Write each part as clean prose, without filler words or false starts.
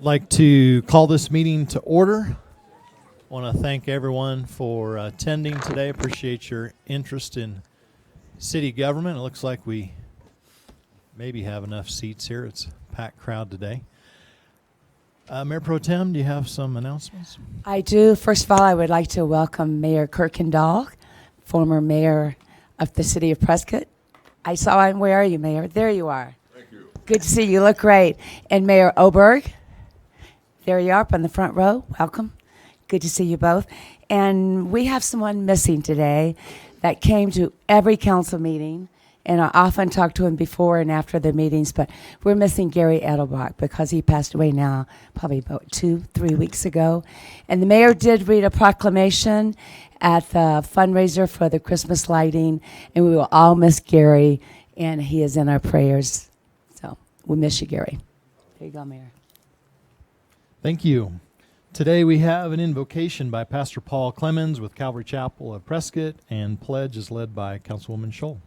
Like to call this meeting to order. I want to thank everyone for attending today. Appreciate your interest in city government. It looks like we maybe have enough seats here. It's a packed crowd today. Mayor Pro Tem, do you have some announcements? I do. First of all, I would like to welcome Mayor Kirkendall, former mayor of the city of Prescott. I saw him. Where are you, Mayor? There you are. Thank you. Good to see you. You look great. And Mayor Oberg, there you are up on the front row. Welcome. Good to see you both. And we have someone missing today that came to every council meeting, and I often talk to him before and after the meetings, but we're missing Gary Edelbach because he passed away now probably about 2-3 weeks ago. And the mayor did read a proclamation at the fundraiser for the Christmas lighting, and we will all miss Gary, and he is in our prayers. So we miss you, Gary. There you go, Mayor. Thank you. Today we have an invocation by Pastor Paul Clemens with Calvary Chapel of Prescott, and pledge is led by Councilwoman Scholl.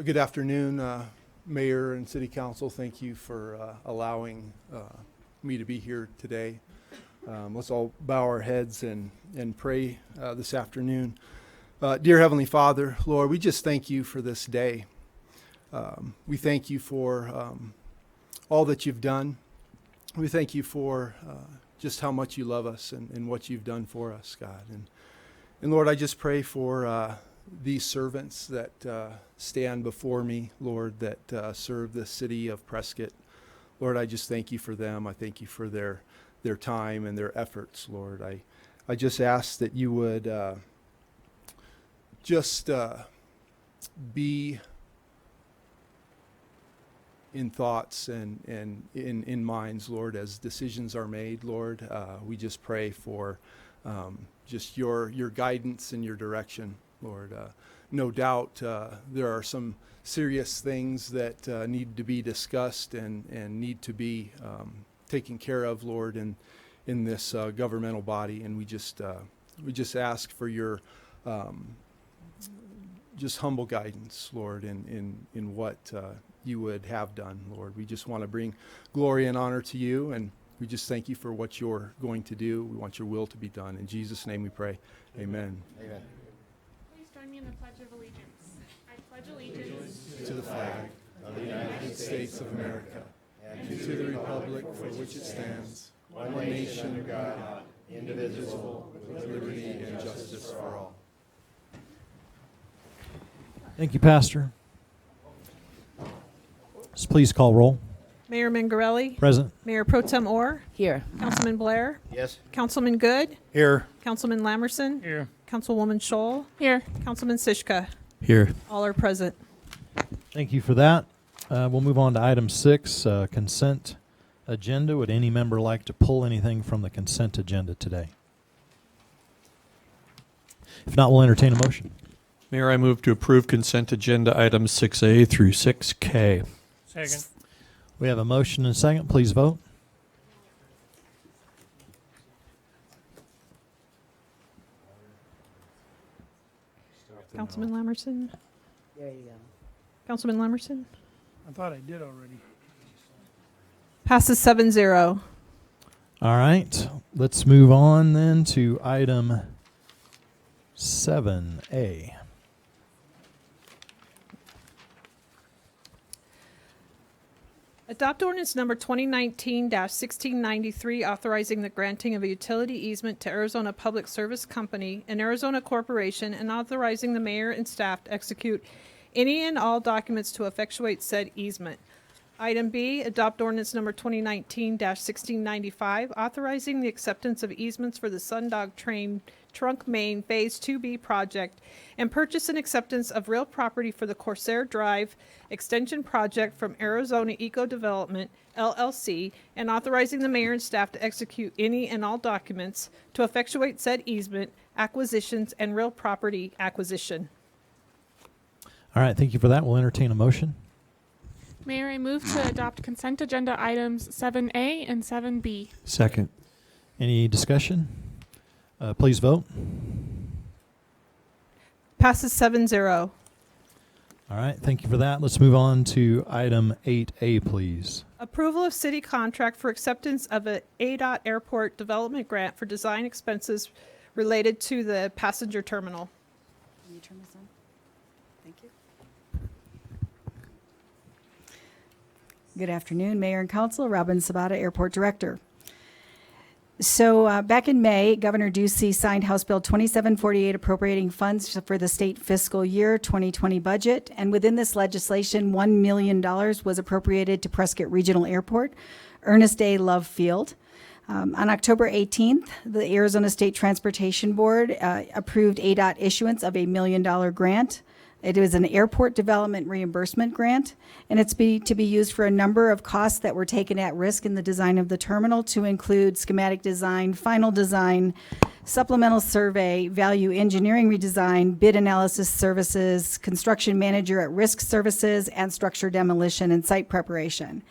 Good afternoon, Mayor and City Council. Thank you for allowing me to be here today. Let's all bow our heads and pray this afternoon. Dear Heavenly Father, Lord, we just thank you for this day. We thank you for all that you've done. We thank you for just how much you love us and what you've done for us, God. And Lord, I just pray for these servants that stand before me, Lord, that serve the city of Prescott. Lord, I just thank you for them. I thank you for their time and their efforts, Lord. I just ask that you would just be in thoughts and in minds, Lord, as decisions are made, Lord. We just pray for just your guidance and your direction, Lord. No doubt there are some serious things that need to be discussed and need to be taken care of, Lord, in this governmental body. And we just ask for your just humble guidance, Lord, in what you would have done, Lord. We just want to bring glory and honor to you, and we just thank you for what you're going to do. We want your will to be done. In Jesus' name we pray. Amen. Amen. Please join me in the Pledge of Allegiance. I pledge allegiance To the flag of the United States of America and to the republic for which it stands, one nation under God, indivisible, with liberty and justice for all. Thank you, Pastor. Please call roll. Mayor Mingarelli, Present. Mayor Pro Tem Orr, Here. Councilman Blair, Yes. Councilman Good, Here. Councilman Lamerson, Here. Councilwoman Scholl, here, Councilman Sischka. Here. All are present. Thank you for that. We'll move on to item 6, consent agenda. Would any member like to pull anything from the consent agenda today? If not, we'll entertain a motion. Mayor, I move to approve consent agenda items 6A through 6K. Second. We have a motion and a second. Please vote. Councilman Lamerson, There you go. Councilman Lamerson. I thought I did already. Passes 7-0. All right. Let's move on then to item 7A. Adopt ordinance number 2019-1693, authorizing the granting of a utility easement to Arizona Public Service Company, an Arizona corporation, and authorizing the mayor and staff to execute any and all documents to effectuate said easement. Item B, adopt ordinance number 2019-1695, authorizing the acceptance of easements for the Sundog Train Trunk Main Phase 2B project and purchase and acceptance of real property for the Corsair Drive Extension Project from Arizona Eco Development, LLC, and authorizing the mayor and staff to execute any and all documents to effectuate said easement, acquisitions, and real property acquisition. All right. Thank you for that. We'll entertain a motion. Mayor, I move to adopt consent agenda items 7A and 7B. Second. Any discussion? Please vote. Passes 7-0. All right, thank you for that. Let's move on to item 8A, please. Approval of city contract for acceptance of a ADOT Airport Development Grant for design expenses related to the passenger terminal. Can you turn this on? Thank you. Good afternoon, Mayor and Council. Robin Sabata, Airport Director. So back in May, Governor Ducey signed House Bill 2748 appropriating funds for the state fiscal year 2020 budget. And within this legislation, $1 million was appropriated to Prescott Regional Airport, Ernest A. Love Field. On October 18th, the Arizona State Transportation Board approved ADOT issuance of a $1 million grant. It is an airport development reimbursement grant, and it's to be used for a number of costs that were taken at risk in the design of the terminal, to include schematic design, final design, supplemental survey, value engineering redesign, bid analysis services, construction manager at risk services, and structure demolition and site preparation.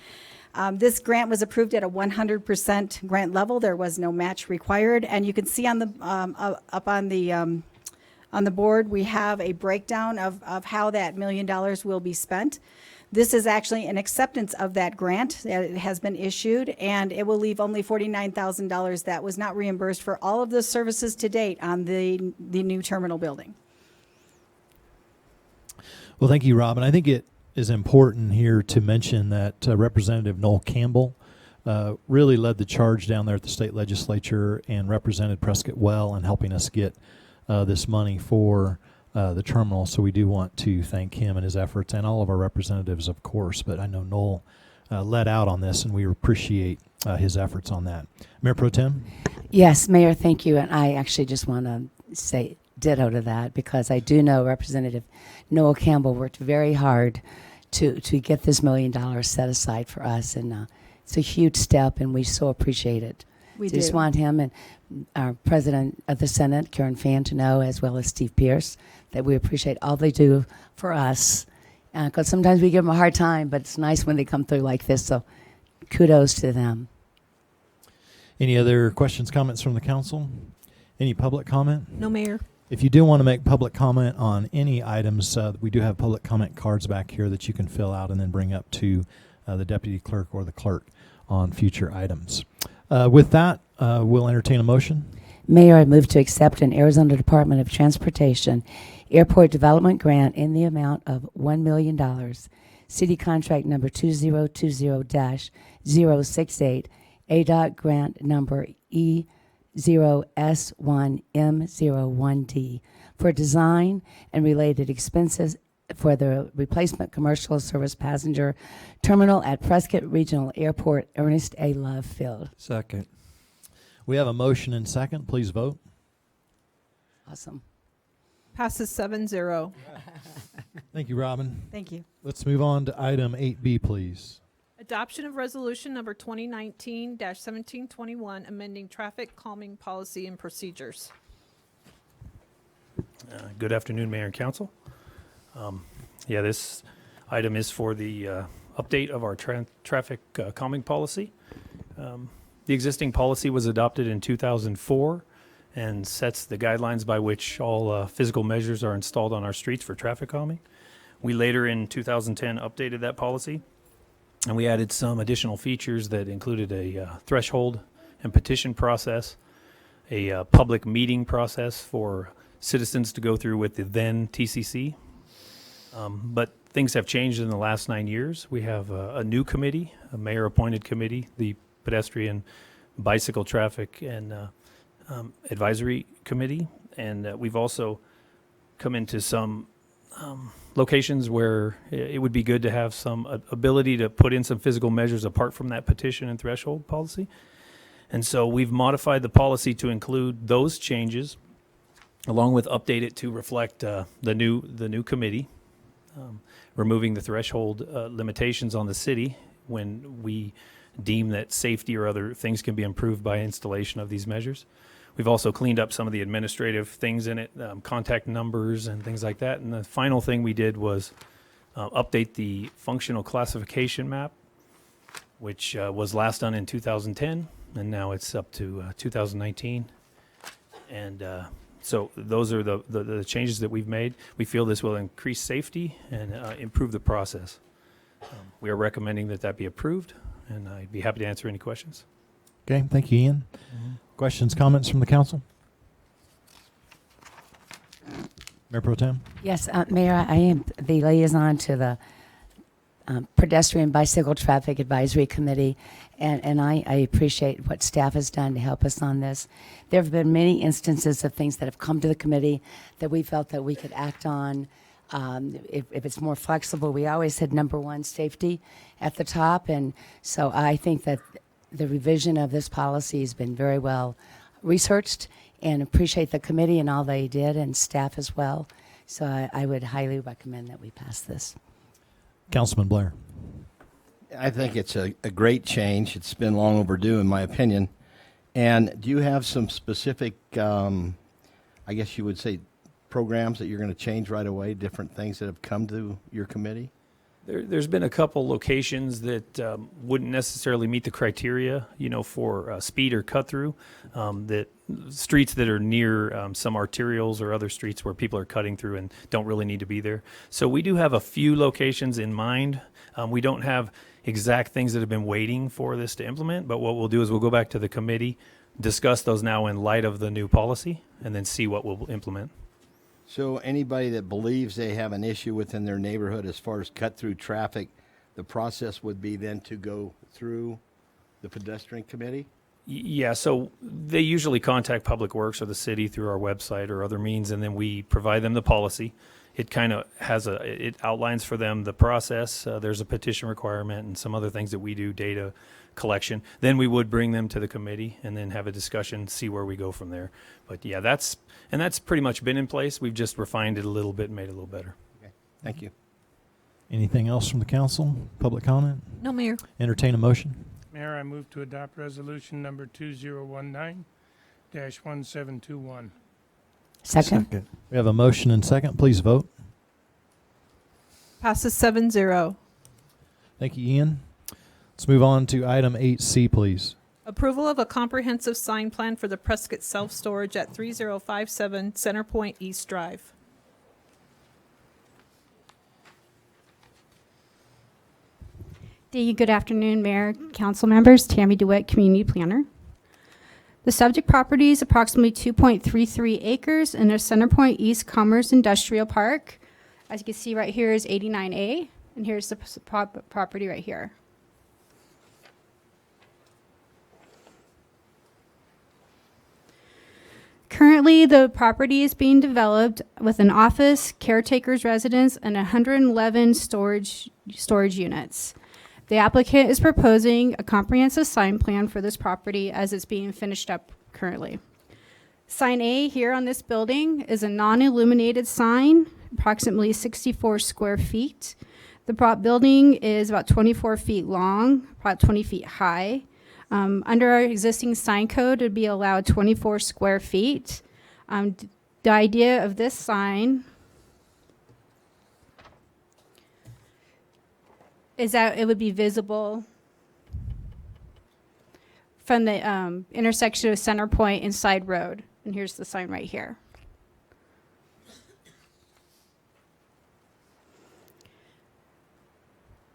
This grant was approved at a 100% grant level. There was no match required, and you can see on the up on the board, we have a breakdown of how that $1 million will be spent. This is actually an acceptance of that grant that it has been issued, and it will leave only $49,000 that was not reimbursed for all of the services to date on the new terminal building. Well, thank you, Robin. I think it is important here to mention that Representative Noel Campbell really led the charge down there at the state legislature and represented Prescott well in helping us get this money for the terminal. So we do want to thank him and his efforts, and all of our representatives, of course. But I know Noel led out on this, and we appreciate his efforts on that. Mayor Pro Tem? Yes, Mayor, thank you. And I actually just want to say ditto to that, because I do know Representative Noel Campbell worked very hard to get this $1 million set aside for us. And it's a huge step, and we so appreciate it. We Just do. want him and our President of the Senate, Karen Fann, to know, as well as Steve Pierce, that we appreciate all they do for us. Because sometimes we give them a hard time, but it's nice when they come through like this. So kudos to them. Any other questions, comments from the council? Any public comment? No, Mayor. If you do want to make public comment on any items, we do have public comment cards back here that you can fill out and then bring up to the deputy clerk or the clerk on future items. With that, we'll entertain a motion. Mayor, I move to accept an Arizona Department of Transportation Airport Development Grant in the amount of $1 million. City contract number 2020-068, ADOT grant number E0S1M01D for design and related expenses for the replacement commercial service passenger terminal at Prescott Regional Airport, Ernest A. Love Field. Second. We have a motion and second. Please vote. Awesome. Passes 7-0. Thank you, Robin. Thank you. Let's move on to item 8B, please. Adoption of resolution number 2019-1721, amending traffic calming policy and procedures. Good afternoon, Mayor and Council. This item is for the update of our traffic calming policy. The existing policy was adopted in 2004 and sets the guidelines by which all physical measures are installed on our streets for traffic calming. We later in 2010 updated that policy, and we added some additional features that included a threshold and petition process, a public meeting process for citizens to go through with the then TCC. But things have changed in the last 9 years. We have a new committee, a mayor-appointed committee, the Pedestrian, Bicycle, Traffic, and Advisory Committee. And we've also come into some locations where it would be good to have some ability to put in some physical measures apart from that petition and threshold policy. And so we've modified the policy to include those changes, along with update it to reflect the new committee, removing the threshold limitations on the city when we deem that safety or other things can be improved by installation of these measures. We've also cleaned up some of the administrative things in it, contact numbers and things like that. And the final thing we did was update the functional classification map, which was last done in 2010, and now it's up to 2019. And So those are the changes that we've made. We feel this will increase safety and improve the process. We are recommending that be approved, and I'd be happy to answer any questions. Okay, thank you, Ian. Questions, comments from the council? Mayor Pro Tem? Yes, Mayor, I am the liaison to the Pedestrian Bicycle Traffic Advisory Committee, and I appreciate what staff has done to help us on this. There have been many instances of things that have come to the committee that we felt that we could act on. If it's more flexible, we always had number one, safety at the top, and so I think that the revision of this policy has been very well researched, and appreciate the committee and all they did, and staff as well. So I would highly recommend that we pass this. Councilman Blair? I think it's a great change. It's been long overdue, in my opinion. And do you have some specific, I guess you would say, programs that you're going to change right away, different things that have come to your committee? There's been a couple locations that wouldn't necessarily meet the criteria, for speed or cut through. That streets that are near some arterials or other streets where people are cutting through and don't really need to be there. So we do have a few locations in mind. We don't have exact things that have been waiting for this to implement, but what we'll do is we'll go back to the committee, discuss those now in light of the new policy, and then see what we'll implement. So anybody that believes they have an issue within their neighborhood as far as cut-through traffic, the process would be then to go through the pedestrian committee? Yeah, so they usually contact Public Works or the city through our website or other means, and then we provide them the policy. It kind of it outlines for them the process. There's a petition requirement and some other things that we do, data collection. Then we would bring them to the committee and then have a discussion, see where we go from there. But yeah, that's pretty much been in place. We've just refined it a little bit and made it a little better. Okay, thank you. Anything else from the council? Public comment? No, Mayor. Entertain a motion? Mayor, I move to adopt resolution number 2019-1721. Second? We have a motion and second. Please vote. Passes 7-0. Thank you, Ian. Let's move on to item 8C, please. Approval of a comprehensive sign plan for the Prescott self-storage at 3057 Centerpoint East Drive. Good afternoon, Mayor, Council members. Tammy DeWitt, Community Planner. The subject property is approximately 2.33 acres in the Centerpoint East Commerce Industrial Park. As you can see right here is 89A, and here's the property right here. Currently, the property is being developed with an office, caretaker's residence, and 111 storage units. The applicant is proposing a comprehensive sign plan for this property as it's being finished up currently. Sign A here on this building is a non-illuminated sign, approximately 64 square feet. The building is about 24 feet long, about 20 feet high. Under our existing sign code, it would be allowed 24 square feet. The idea of this sign is that it would be visible from the intersection of Centerpoint and Side Road. And here's the sign right here.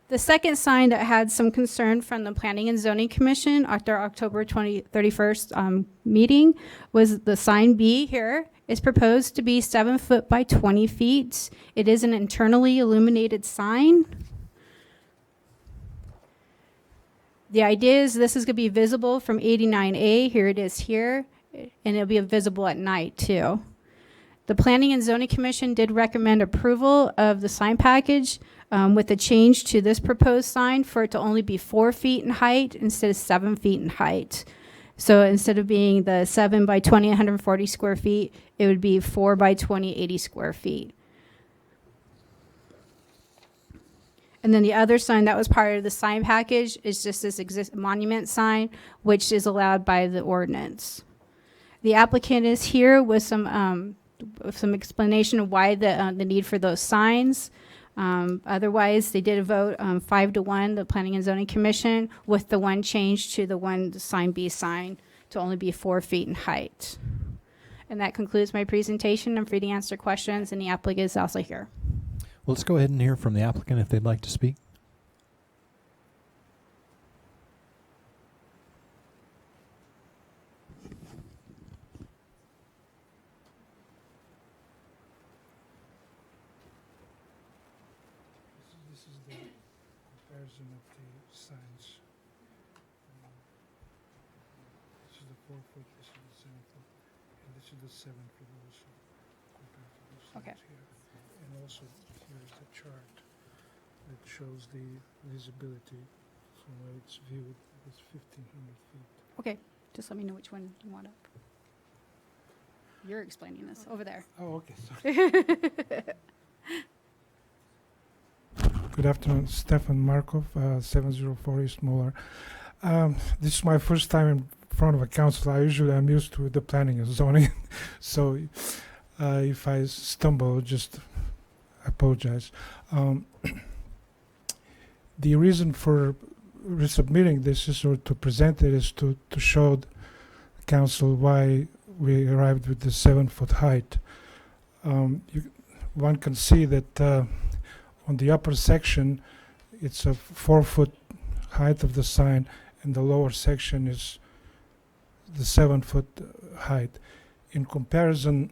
The second sign that had some concern from the Planning and Zoning Commission at their October 31st meeting was the sign B here. It's proposed to be 7 foot by 20 feet. It is an internally illuminated sign. The idea is this is going to be visible from 89A. Here it is here, and it'll be visible at night too. The Planning and Zoning Commission did recommend approval of the sign package with a change to this proposed sign for it to only be 4 feet in height instead of 7 feet in height. So instead of being the 7 by 20, 140 square feet, it would be 4 by 20, 80 square feet. And then the other sign that was part of the sign package is just this monument sign, which is allowed by the ordinance. The applicant is here with some explanation of why the need for those signs. Otherwise, they did a vote 5-1, the Planning and Zoning Commission, with the one change to the sign B sign to only be 4 feet in height. And that concludes my presentation. I'm free to answer questions, and the applicant is also here. Well, let's go ahead and hear from the applicant if they'd like to speak. This is the comparison of the signs. This is the 4 foot, this is the 7 foot, and this is the 7 foot also, compared to the Okay. signs here. And also, here is the chart that shows the visibility from where it's viewed, it's 1,500 feet. Okay, just let me know which one you want up. You're explaining this over there. Oh, okay, sorry. Good afternoon, Stefan Markov, 704 East Molar. This is my first time in front of a council. I'm used to the planning and zoning, so if I stumble, just apologize. The reason for resubmitting this is, or to present it, is to show the council why we arrived with the 7 foot height. One can see that on the upper section, it's a 4 foot height of the sign, and the lower section is the 7 foot height. In comparison,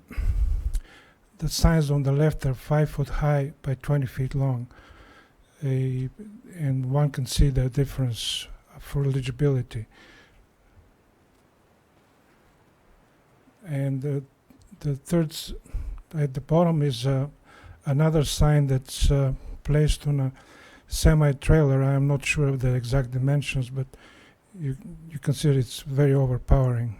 the signs on the left are 5 foot high by 20 feet long, and one can see the difference for legibility. And the third, at the bottom, is another sign that's placed on a semi-trailer. I am not sure of the exact dimensions, but you can see it's very overpowering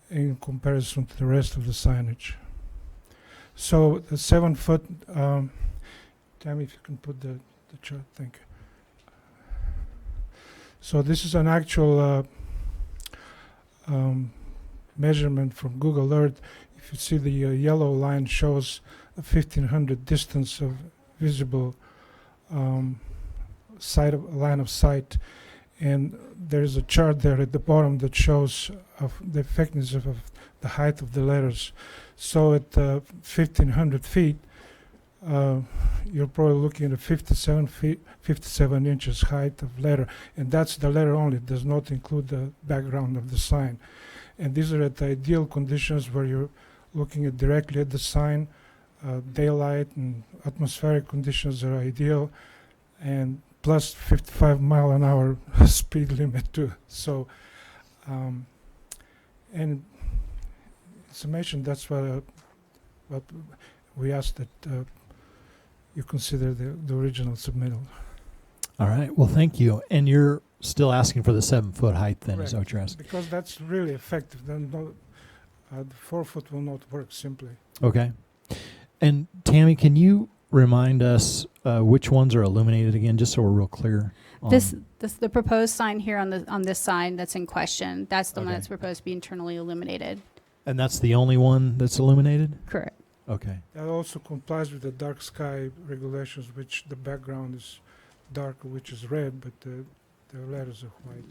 in comparison to the rest of the signage. So the 7 foot, tell me if you can put the chart, thank you. So this is an actual measurement from Google Earth. If you see the yellow line shows a 1,500 distance of visible line of sight, and there is a chart there at the bottom that shows the effectiveness of the height of the letters. So at 1,500 feet, you're probably looking at 57 inches height of letter, and that's the letter only. It does not include the background of the sign. And these are at ideal conditions where you're looking at directly at the sign. Daylight and atmospheric conditions are ideal, and plus 55-mile-an-hour speed limit too. So, and in summation, that's what we asked that you consider the original submittal. All right. Well, thank you. And you're still asking for the 7 foot height then, is that what you're asking? Because that's really effective. Then the 4 foot will not work simply. Okay. And Tammy, can you remind us which ones are illuminated again, just so we're real clear? This the proposed sign here on this sign that's in question. That's the one Okay. that's proposed to be internally illuminated. And that's the only one that's illuminated? Correct. Okay. That also complies with the dark sky regulations, which the background is dark, which is red, but the letters are white.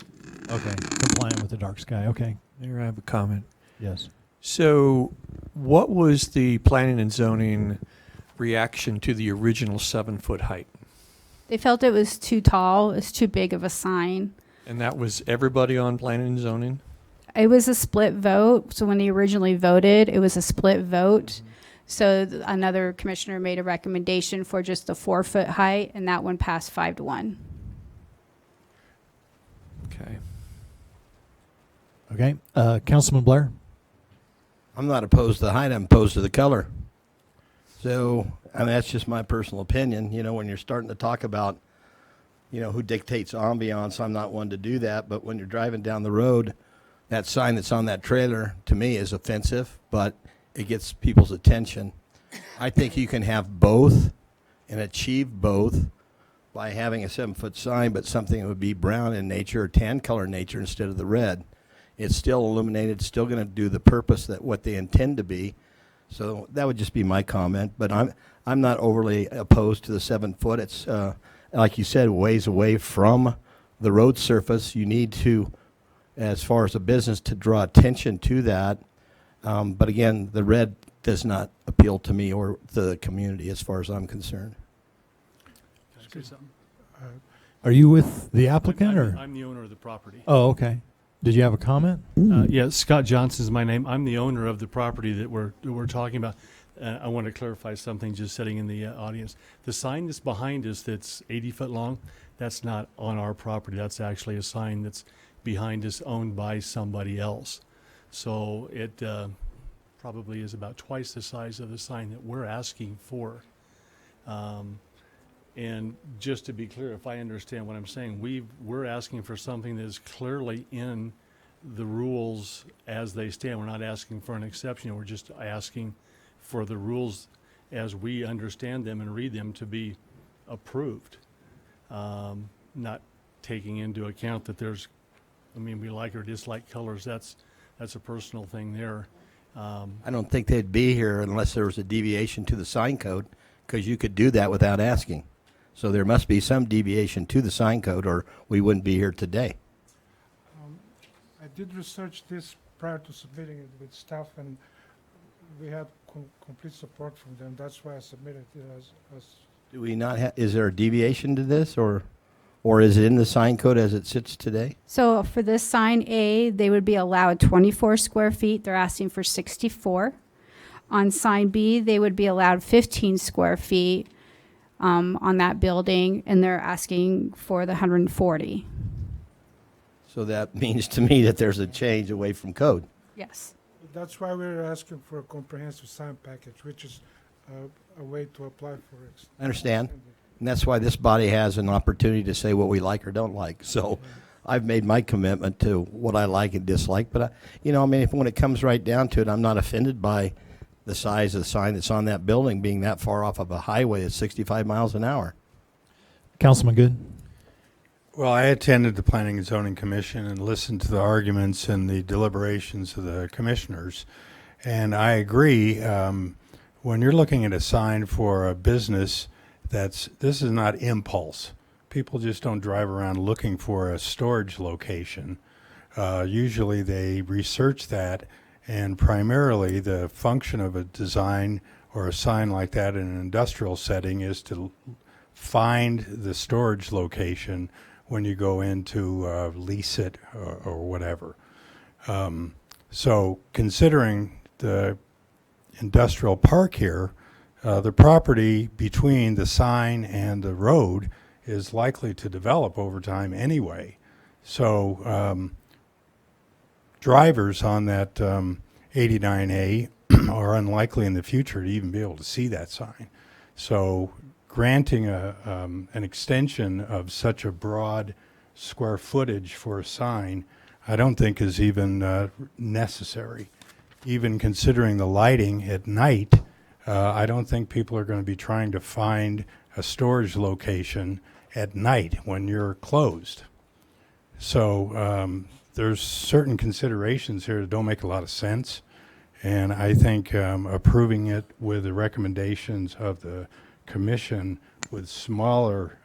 Okay. Compliant with the dark sky. Okay. Mayor, I have a comment. Yes. So what was the planning and zoning reaction to the original 7 foot height? They felt it was too tall. It's too big of a sign. And that was everybody on planning and zoning? It was a split vote. So when they originally voted, it was a split vote. So another commissioner made a recommendation for just the 4 foot height, and that one passed 5-1. Okay. Okay. Councilman Blair? I'm not opposed to the height, I'm opposed to the color. So, I mean, that's just my personal opinion. You know, when you're starting to talk about, you know, who dictates ambiance, I'm not one to do that. But when you're driving down the road, that sign that's on that trailer, to me, is offensive, but it gets people's attention. I think you can have both and achieve both by having a 7 foot sign, but something that would be brown in nature or tan color in nature instead of the red. It's still illuminated, it's still going to do the purpose that what they intend to be. So that would just be my comment. But I'm not overly opposed to the 7 foot. It's like you said, ways away from the road surface. You need to, as far as a business, to draw attention to that. But again, the red does not appeal to me or the community as far as I'm concerned. Are you with the applicant or? I'm the owner of the property. Oh, okay. Did you have a comment? Yeah, Scott Johnson's my name. I'm the owner of the property that we're talking about. I want to clarify something just sitting in the audience. The sign that's behind us that's 80 foot long, that's not on our property. That's actually a sign that's behind us owned by somebody else. So it probably is about twice the size of the sign that we're asking for. And just to be clear, if I understand what I'm saying, we're asking for something that is clearly in the rules as they stand. We're not asking for an exception. We're just asking for the rules as we understand them and read them to be approved. Not taking into account that we like or dislike colors. That's a personal thing there. I don't think they'd be here unless there was a deviation to the sign code, because you could do that without asking. So there must be some deviation to the sign code, or we wouldn't be here today. I did research this prior to submitting it with staff, and we had complete support from them. That's why I submitted it as Do we not have, is there a deviation to this, or is it in the sign code as it sits today? So for this sign A, they would be allowed 24 square feet. They're asking for 64. On sign B, they would be allowed 15 square feet on that building, and they're asking for the 140. So that means to me that there's a change away from code. Yes. That's why we're asking for a comprehensive sign package, which is a way to apply for it. I understand. And that's why this body has an opportunity to say what we like or don't like. So I've made my commitment to what I like and dislike. But, when it comes right down to it, I'm not offended by the size of the sign that's on that building being that far off of a highway at 65 miles an hour. Councilman Good? Well, I attended the Planning and Zoning Commission and listened to the arguments and the deliberations of the commissioners. And I agree, when you're looking at a sign for a business, this is not impulse. People just don't drive around looking for a storage location. Usually they research that, and primarily the function of a design or a sign like that in an industrial setting is to find the storage location when you go in to lease it or whatever. So considering the industrial park here, the property between the sign and the road is likely to develop over time anyway. So drivers on that 89A are unlikely in the future to even be able to see that sign. So granting an extension of such a broad square footage for a sign, I don't think is even necessary. Even considering the lighting at night, I don't think people are going to be trying to find a storage location at night when you're closed. So there's certain considerations here that don't make a lot of sense. And I think approving it with the recommendations of the commission with smaller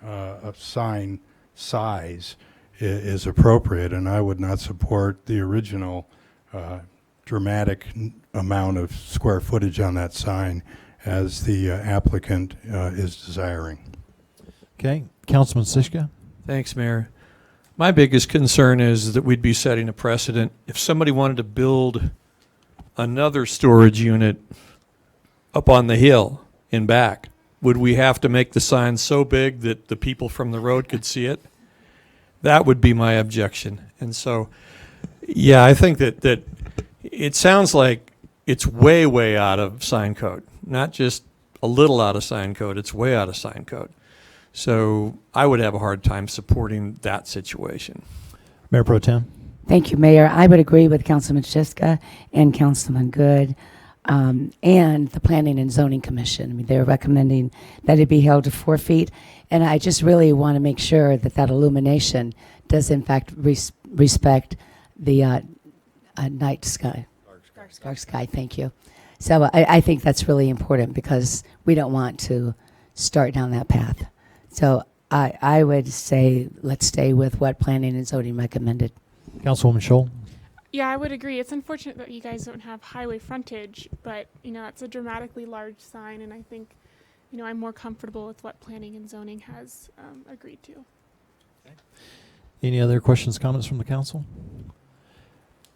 sign size is appropriate. And I would not support the original dramatic amount of square footage on that sign as the applicant is desiring. Okay. Councilman Siska? Thanks, Mayor. My biggest concern is that we'd be setting a precedent. If somebody wanted to build another storage unit up on the hill in back, would we have to make the sign so big that the people from the road could see it? That would be my objection. And so, yeah, I think that it sounds like it's way, way out of sign code. Not just a little out of sign code, it's way out of sign code. So I would have a hard time supporting that situation. Mayor Pro Tem? Thank you, Mayor. I would agree with Councilman Shiska and Councilman Good and the Planning and Zoning Commission. I mean, they're recommending that it be held to 4 feet. And I just really want to make sure that that illumination does, in fact, respect the night sky. Dark sky, thank you. So I think that's really important because we don't want to start down that path. So I would say let's stay with what Planning and Zoning recommended. Councilwoman Scholl? Yeah, I would agree. It's unfortunate that you guys don't have highway frontage, but, it's a dramatically large sign, and I think, I'm more comfortable with what planning and zoning has agreed to. Any other questions, comments from the council?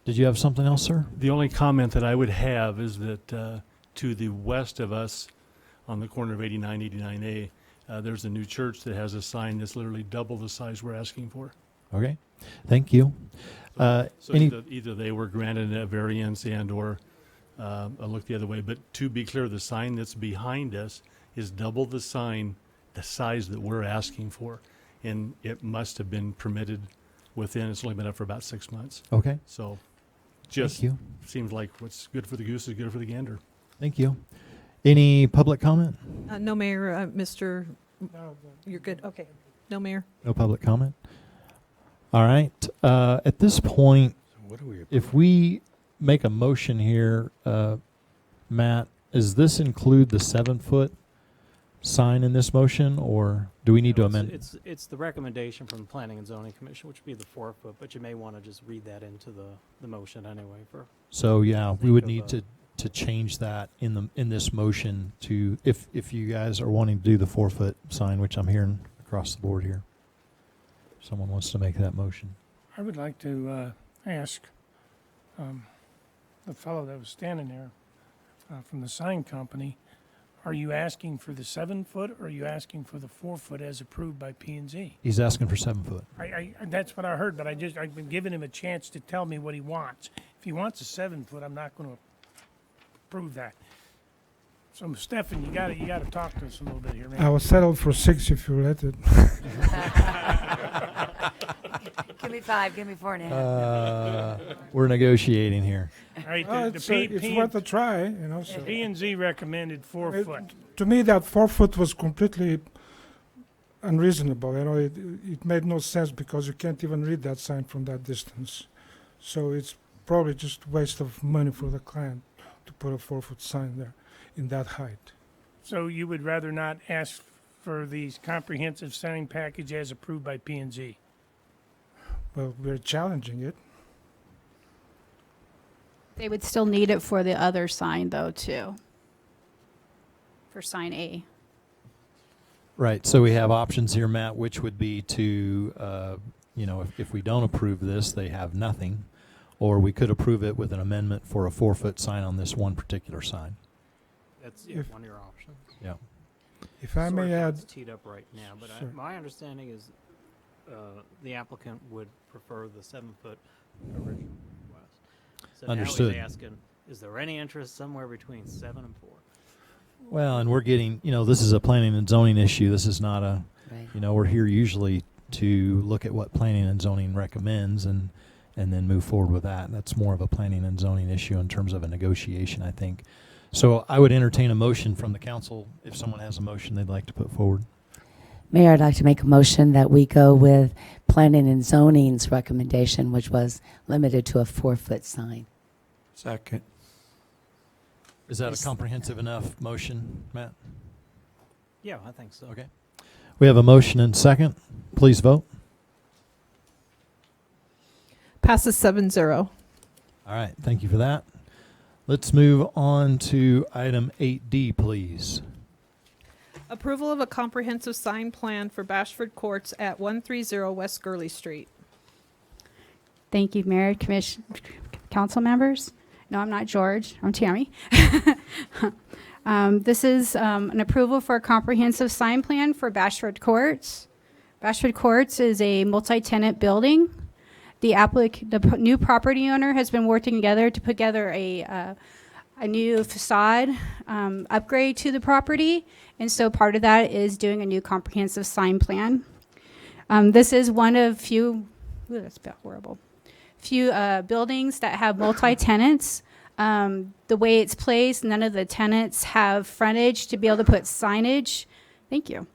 Did you have something else, sir? The only comment that I would have is that to the west of us, on the corner of 89, 89A, there's a new church that has a sign that's literally double the size we're asking for. Okay, thank you. So Any, either they were granted a variance and or a look the other way. But to be clear, the sign that's behind us is double the sign, the size that we're asking for. And it must have been permitted within, it's only been up for about 6 months. okay, So just thank you. seems like what's good for the goose is good for the gander. Thank you. Any public comment? No, Mayor, Mr. No, You're good. Okay. No, Mayor. No public comment? All right. At this point, What are we? if we make a motion here, Matt, does this include the 7-foot sign in this motion, or do we need to amend? It's the recommendation from the Planning and Zoning Commission, which would be the 4-foot, but you may want to just read that into the motion anyway. So yeah, we think would of need a- to change that in this motion to, if you guys are wanting to do the 4-foot sign, which I'm hearing across the board here. Someone wants to make that motion. I would like to ask the fellow that was standing there from the sign company, are you asking for the 7-foot or are you asking for the 4-foot as approved by P&Z? He's asking for 7-foot. That's what I heard, but I've been giving him a chance to tell me what he wants. If he wants a 7-foot, I'm not going to approve that. So Stefan, you got to talk to us a little bit here, man. I was settled for 6 if you let it. Give me 5, give me 4.5. We're negotiating here. All right, It's worth a try, So. P&Z recommended 4-foot. To me, that 4-foot was completely unreasonable. It made no sense because you can't even read that sign from that distance. So it's probably just waste of money for the client to put a 4-foot sign there in that height. So you would rather not ask for the comprehensive sign package as approved by P&Z? Well, we're challenging it. They would still need it for the other sign, though, too. For sign A. Right. So we have options here, Matt, which would be to, if we don't approve this, they have nothing. Or we could approve it with an amendment for a 4-foot sign on this one particular sign. That's If- one of your options. Yeah. If I may add, It's teed up right now, but Sure. my understanding is the applicant would prefer the 7-foot original request. So Understood. now he's asking, is there any interest somewhere between 7 and 4? Well, and we're getting, this is a planning and zoning issue. This is not a, Right. we're here usually to look at what planning and zoning recommends and then move forward with that. That's more of a planning and zoning issue in terms of a negotiation, I think. So I would entertain a motion from the council if someone has a motion they'd like to put forward. Mayor, I'd like to make a motion that we go with planning and zoning's recommendation, which was limited to a 4-foot sign. Second. Is that Yes. a comprehensive enough motion, Matt? Yeah, I think so. Okay. We have a motion and second. Please vote. Passes 7-0. All right. Thank you for that. Let's move on to item 8D, please. Approval of a comprehensive sign plan for Bashford Courts at 130 West Gurley Street. Thank you, Mayor, Commission, Council members. No, I'm not George. I'm Tammy. This is an approval for a comprehensive sign plan for Bashford Courts. Bashford Courts is a multi-tenant building. The new property owner has been working together to put together a new facade upgrade to the property, and so part of that is doing a new comprehensive sign plan. This is one of few buildings that have multi-tenants. The way it's placed, none of the tenants have frontage to be able to put signage. Thank you.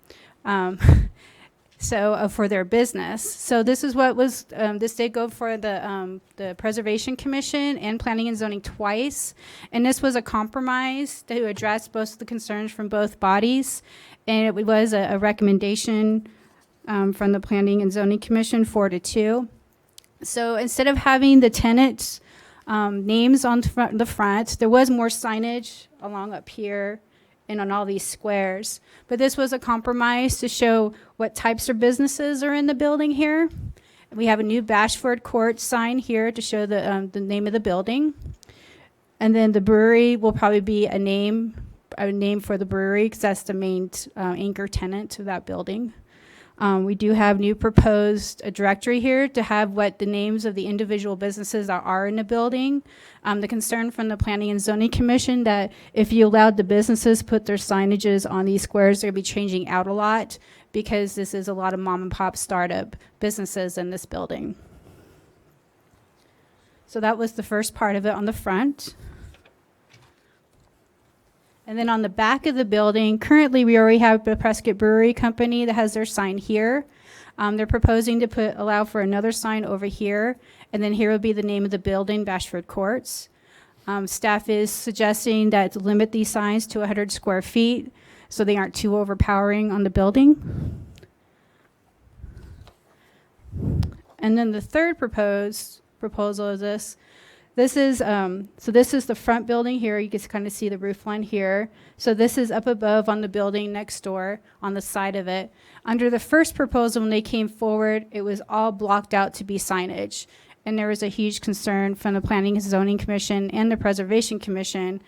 For their business. So this is what was, this did go for the Preservation Commission and Planning and Zoning twice. And this was a compromise to address both of the concerns from both bodies. And it was a recommendation from the Planning and Zoning Commission 4-2. So instead of having the tenants Names on the front. There was more signage along up here and on all these squares. But this was a compromise to show what types of businesses are in the building here. We have a new Bashford Court sign here to show the name of the building. And then the brewery will probably be a name for the brewery because that's the main anchor tenant to that building. We do have new proposed a directory here to have what the names of the individual businesses that are in the building. The concern from the Planning and Zoning Commission that if you allowed the businesses put their signages on these squares, they're going to be changing out a lot because this is a lot of mom and pop startup businesses in this building. So that was the first part of it on the front. And then on the back of the building, currently we already have the Prescott Brewery Company that has their sign here. They're proposing to allow for another sign over here, and then here will be the name of the building, Bashford Courts. Staff is suggesting that to limit these signs to 100 square feet so they aren't too overpowering on the building. And then the third proposal is this. This is the front building here. You can kind of see the roof line here. So this is up above on the building next door on the side of it. Under the first proposal, when they came forward, it was all blocked out to be signage. And there was a huge concern from the Planning and Zoning Commission and the Preservation Commission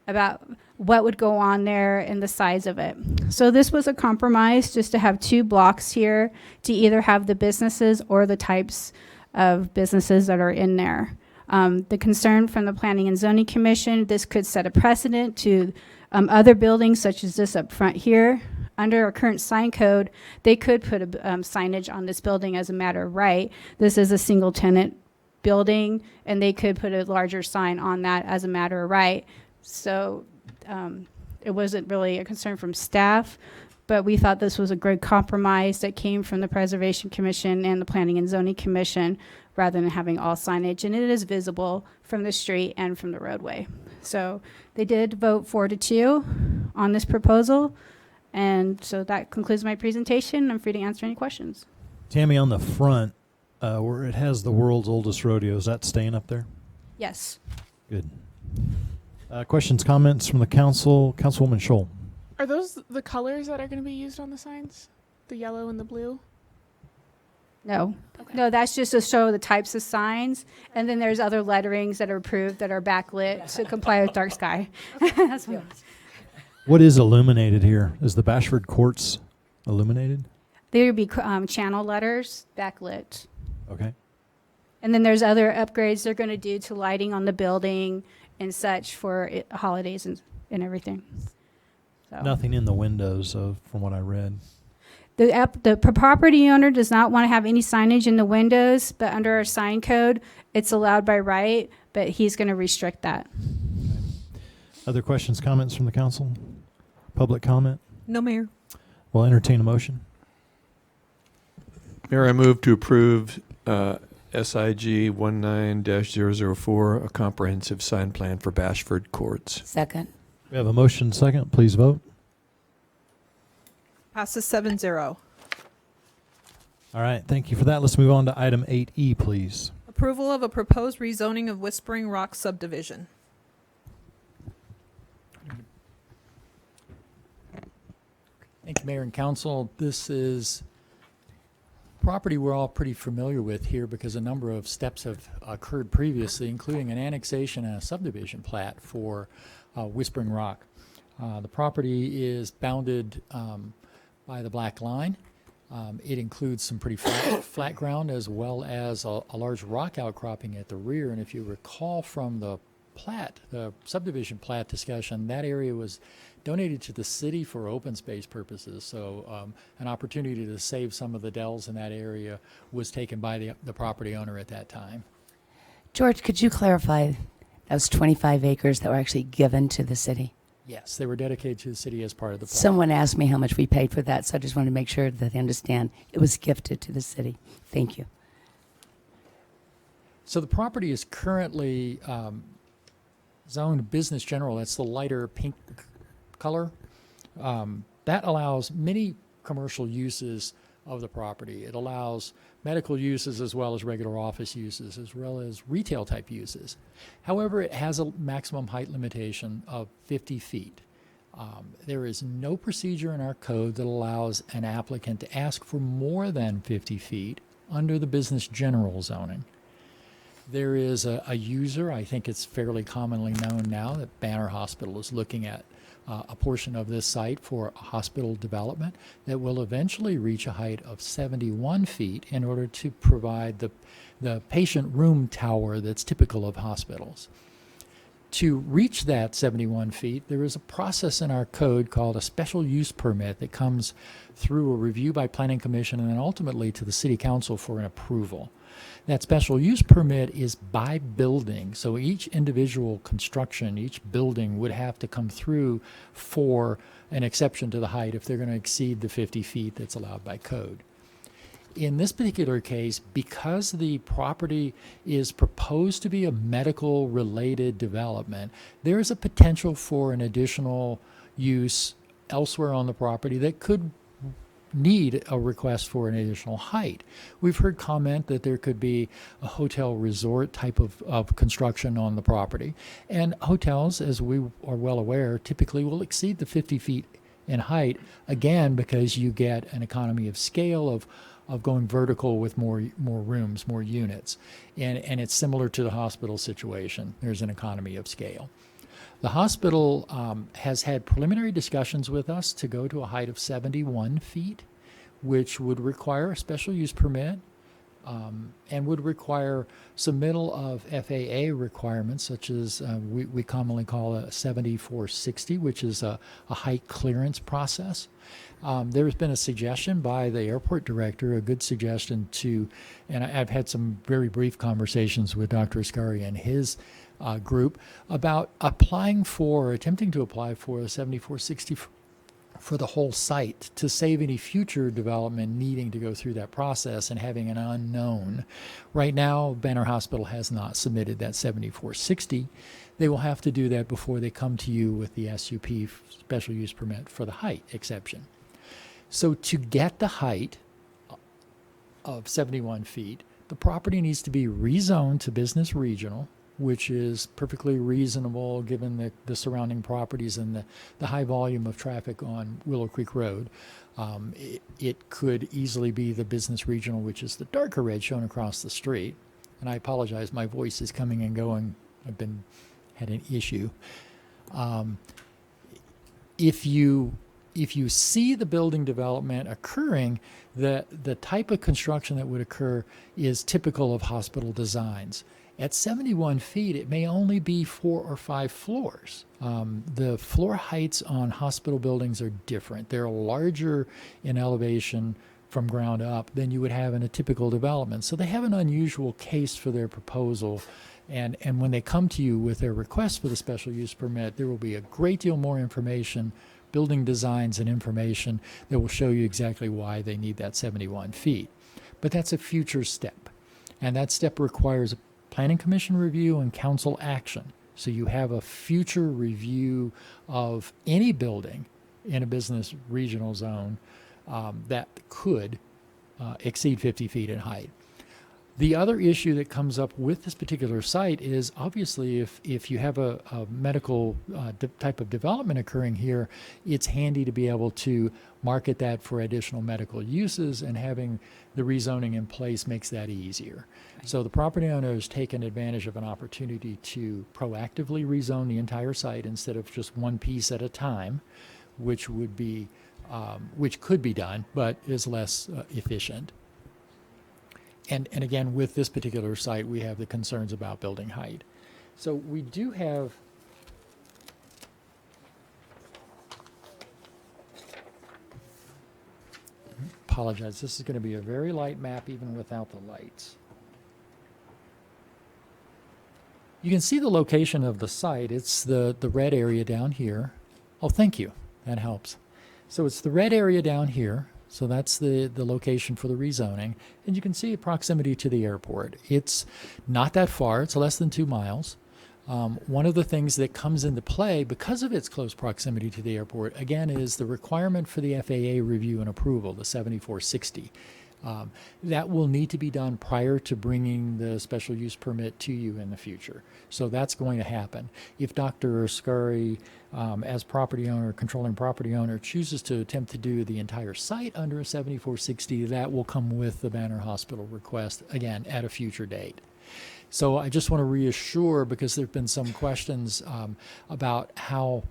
about what would go on there and the size of it. So this was a compromise just to have two blocks here to either have the businesses or the types of businesses that are in there. The concern from the Planning and Zoning Commission, this could set a precedent to other buildings such as this up front here. Under our current sign code, they could put a signage on this building as a matter of right. This is a single tenant building, and they could put a larger sign on that as a matter of right. So it wasn't really a concern from staff, but we thought this was a good compromise that came from the Preservation Commission and the Planning and Zoning Commission rather than having all signage, and it is visible from the street and from the roadway. So they did vote 4-2 on this proposal, and so that concludes my presentation. I'm free to answer any questions. Tammy, on the front, where it has the world's oldest rodeo, is that staying up there? Yes. Good. Questions, comments from the council? Councilwoman Scholl. Are those the colors that are going to be used on the signs? The yellow and the blue? No. Okay. No, that's just to show the types of signs, and then there's other letterings that are approved that are backlit to comply with dark sky. That's what What is illuminated here? Is the Bashford Courts illuminated? there would be channel letters backlit. Okay. And then there's other upgrades they're going to do to lighting on the building and such for holidays and everything. So. Nothing in the windows, from what I read. The property owner does not want to have any signage in the windows, but under our sign code, it's allowed by right, but he's going to restrict that. Other questions, comments from the council? Public comment? No, Mayor. We'll entertain a motion. Mayor, I move to approve SIG 19-004, a comprehensive sign plan for Bashford Courts. Second. We have a motion second. Please vote. Passes 7-0. All right. Thank you for that. Let's move on to item 8E, please. Approval of a proposed rezoning of Whispering Rock subdivision. Thank you, Mayor and Council. This is property we're all pretty familiar with here because a number of steps have occurred previously, including an annexation and a subdivision plat for Whispering Rock. The property is bounded by the black line. It includes some pretty flat ground as well as a large rock outcropping at the rear. And if you recall from the subdivision plat discussion, that area was donated to the city for open space purposes. So an opportunity to save some of the dells in that area was taken by the property owner at that time. George, could you clarify those 25 acres that were actually given to the city? Yes, they were dedicated to the city as part of the plat. Someone asked me how much we paid for that, so I just wanted to make sure that they understand it was gifted to the city. Thank you. So the property is currently zoned business general. That's the lighter pink color. That allows many commercial uses of the property. It allows medical uses as well as regular office uses, as well as retail type uses. However, it has a maximum height limitation of 50 feet. There is no procedure in our code that allows an applicant to ask for more than 50 feet under the business general zoning. There is a user, I think it's fairly commonly known now, that Banner Hospital is looking at a portion of this site for a hospital development that will eventually reach a height of 71 feet in order to provide the patient room tower that's typical of hospitals. To reach that 71 feet, there is a process in our code called a special use permit that comes through a review by Planning Commission and then ultimately to the City Council for an approval. That special use permit is by building, so each individual construction, each building would have to come through for an exception to the height if they're going to exceed the 50 feet that's allowed by code. In this particular case, because the property is proposed to be a medical related development, there is a potential for an additional use elsewhere on the property that could need a request for an additional height. We've heard comment that there could be a hotel resort type of construction on the property. And hotels, as we are well aware, typically will exceed the 50 feet in height, again, because you get an economy of scale of going vertical with more rooms, more units. And it's similar to the hospital situation. There's an economy of scale. The hospital has had preliminary discussions with us to go to a height of 71 feet, which would require a special use permit and would require submittal of FAA requirements, such as we commonly call a 7460, which is a height clearance process. There's been a suggestion by the airport director, a good suggestion and I've had some very brief conversations with Dr. Ascari and his group about attempting to apply for a 7460 for the whole site to save any future development needing to go through that process and having an unknown. Right now, Banner Hospital has not submitted that 7460. They will have to do that before they come to you with the SUP special use permit for the height exception. So to get the height of 71 feet, the property needs to be rezoned to business regional, which is perfectly reasonable given the surrounding properties and the high volume of traffic on Willow Creek Road. It could easily be the business regional, which is the darker red shown across the street. And I apologize, my voice is coming and going. I've had an issue. If you see the building development occurring, the type of construction that would occur is typical of hospital designs. At 71 feet, it may only be 4 or 5 floors. The floor heights on hospital buildings are different. They're larger in elevation from ground up than you would have in a typical development. So they have an unusual case for their proposal. And when they come to you with their request for the special use permit, there will be a great deal more information, building designs and information that will show you exactly why they need that 71 feet. But that's a future step. And that step requires a Planning Commission review and council action. So you have a future review of any building in a business regional zone that could exceed 50 feet in height. The other issue that comes up with this particular site is obviously if you have a medical type of development occurring here, it's handy to be able to market that for additional medical uses, and having the rezoning in place makes that easier. Right. So the property owner has taken advantage of an opportunity to proactively rezone the entire site instead of just one piece at a time, which could be done, but is less efficient. And again, with this particular site, we have the concerns about building height. So we do have apologize, this is going to be a very light map even without the lights. You can see the location of the site. It's the red area down here. Oh, thank you. That helps. So it's the red area down here. So that's the location for the rezoning. And you can see proximity to the airport. It's not that far. It's less than 2 miles. One of the things that comes into play because of its close proximity to the airport, again, is the requirement for the FAA review and approval, the 7460. That will need to be done prior to bringing the special use permit to you in the future. So that's going to happen. If Dr. Scurry, as property owner, controlling property owner, chooses to attempt to do the entire site under a 7460, that will come with the Banner Hospital request, again, at a future date. So I just want to reassure, because there have been some questions about how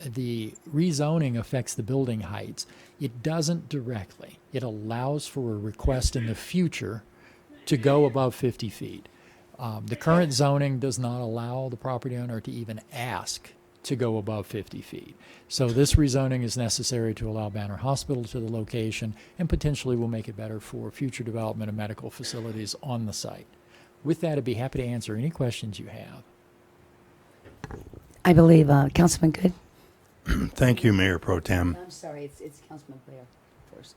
the rezoning affects the building heights. It doesn't directly. It allows for a request in the future to go above 50 feet. The current zoning does not allow the property owner to even ask to go above 50 feet. So this rezoning is necessary to allow Banner Hospital to the location and potentially will make it better for future development of medical facilities on the site. With that, I'd be happy to answer any questions you have. I believe Councilman Good. Thank you, Mayor Pro Tem. I'm sorry, it's Councilman Blair first.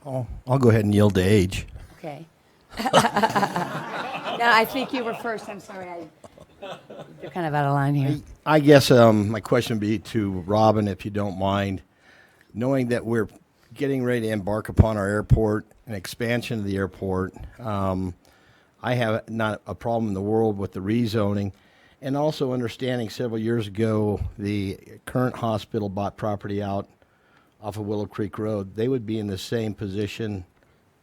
I'll go ahead and yield to age. Okay. No, I think you were first. I'm sorry. You're kind of out of line here. I guess my question would be to Robin, if you don't mind, knowing that we're getting ready to embark upon our airport, an expansion of the airport. I have not a problem in the world with the rezoning, and also understanding several years ago the current hospital bought property out off of Willow Creek Road. They would be in the same position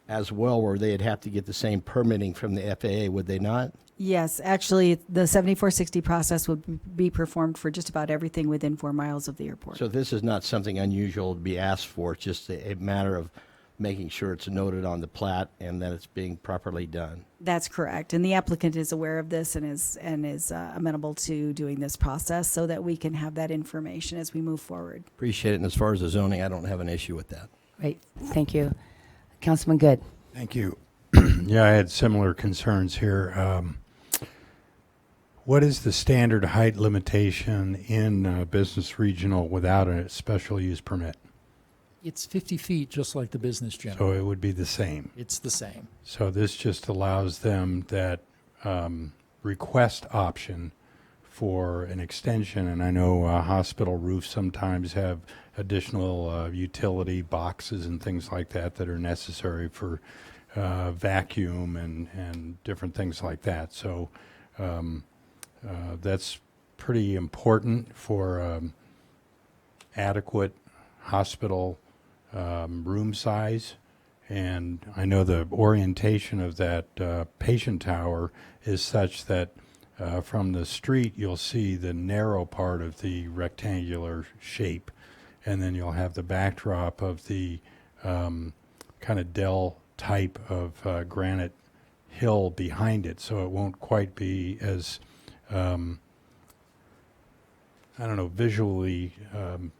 as well, where they'd have to get the same permitting from the FAA, would they not? Yes, actually, the 7460 process would be performed for just about everything within 4 miles of the airport. So this is not something unusual to be asked for. It's just a matter of making sure it's noted on the plat and that it's being properly done. That's correct. And the applicant is aware of this and is amenable to doing this process so that we can have that information as we move forward. Appreciate it. And as far as the zoning, I don't have an issue with that. Great. Thank you. Councilman Good. Thank you. Yeah, I had similar concerns here. What is the standard height limitation in Business Regional without a special use permit? It's 50 feet, just like the business So general. it would be the same. It's the same. So this just allows them that request option for an extension. And I know hospital roofs sometimes have additional utility boxes and things like that that are necessary for vacuum and different things like that. So that's pretty important for adequate hospital room size. And I know the orientation of that patient tower is such that from the street you'll see the narrow part of the rectangular shape, and then you'll have the backdrop of the kind of dell type of granite hill behind it, so it won't quite be as I don't know, visually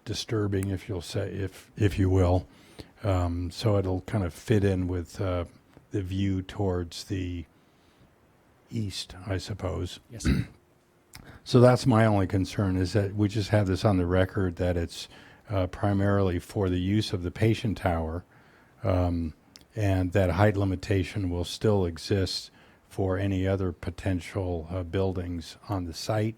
disturbing, if you'll say, if you will. So it'll kind of fit in with the view towards the east, I suppose. Yes. So that's my only concern, is that we just have this on the record that it's primarily for the use of the patient tower, and that height limitation will still exist for any other potential buildings on the site.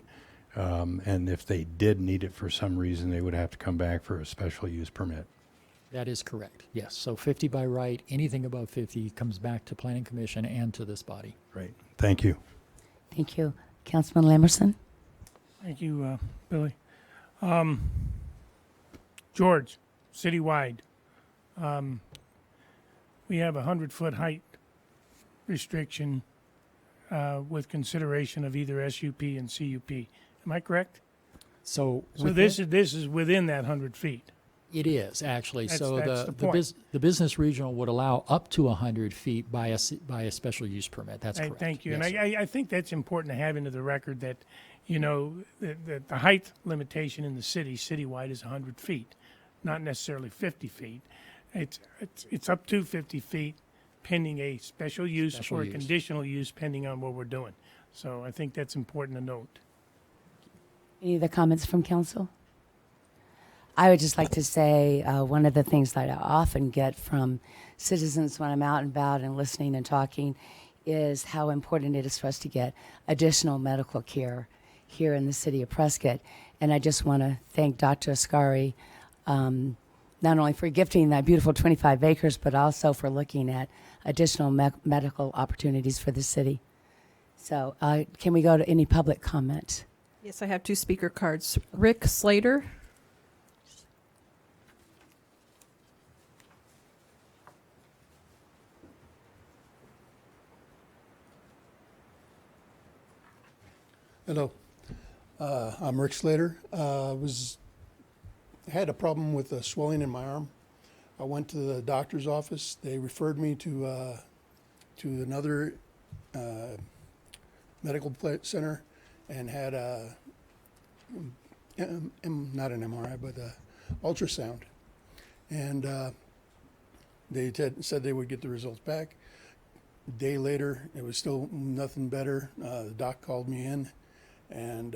And if they did need it for some reason, they would have to come back for a special use permit. That is correct. Yes. So 50 by right, anything above 50 comes back to Planning Commission and to this body. Great. Thank you. Thank you. Councilman Lamerson. Thank you, Billy. George, citywide, we have a 100-foot height restriction with consideration of either SUP and CUP. Am I correct? So this is within that 100 feet. It is, actually. So That's the point. the business regional would allow up to 100 feet by a special use permit. That's correct. Thank you. Yes, And I think that's important to have into the record that, you know, the height limitation in the city, citywide, is 100 feet, not necessarily 50 feet. It's up to 50 feet pending a special use or a conditional use pending on what we're doing. So I think that's important to note. Any other comments from council? I would just like to say one of the things that I often get from citizens when I'm out and about and listening and talking is how important it is for us to get additional medical care here in the city of Prescott. And I just want to thank Dr. Ascari, not only for gifting that beautiful 25 acres, but also for looking at additional medical opportunities for the city. So can we go to any public comment? Yes, I have 2 speaker cards. Rick Slater. Hello, I'm Rick Slater. Had a problem with the swelling in my arm. I went to the doctor's office. They referred me to another medical center and had not an MRI, but ultrasound. And they said they would get the results back. A day later, it was still nothing better. The doc called me in, and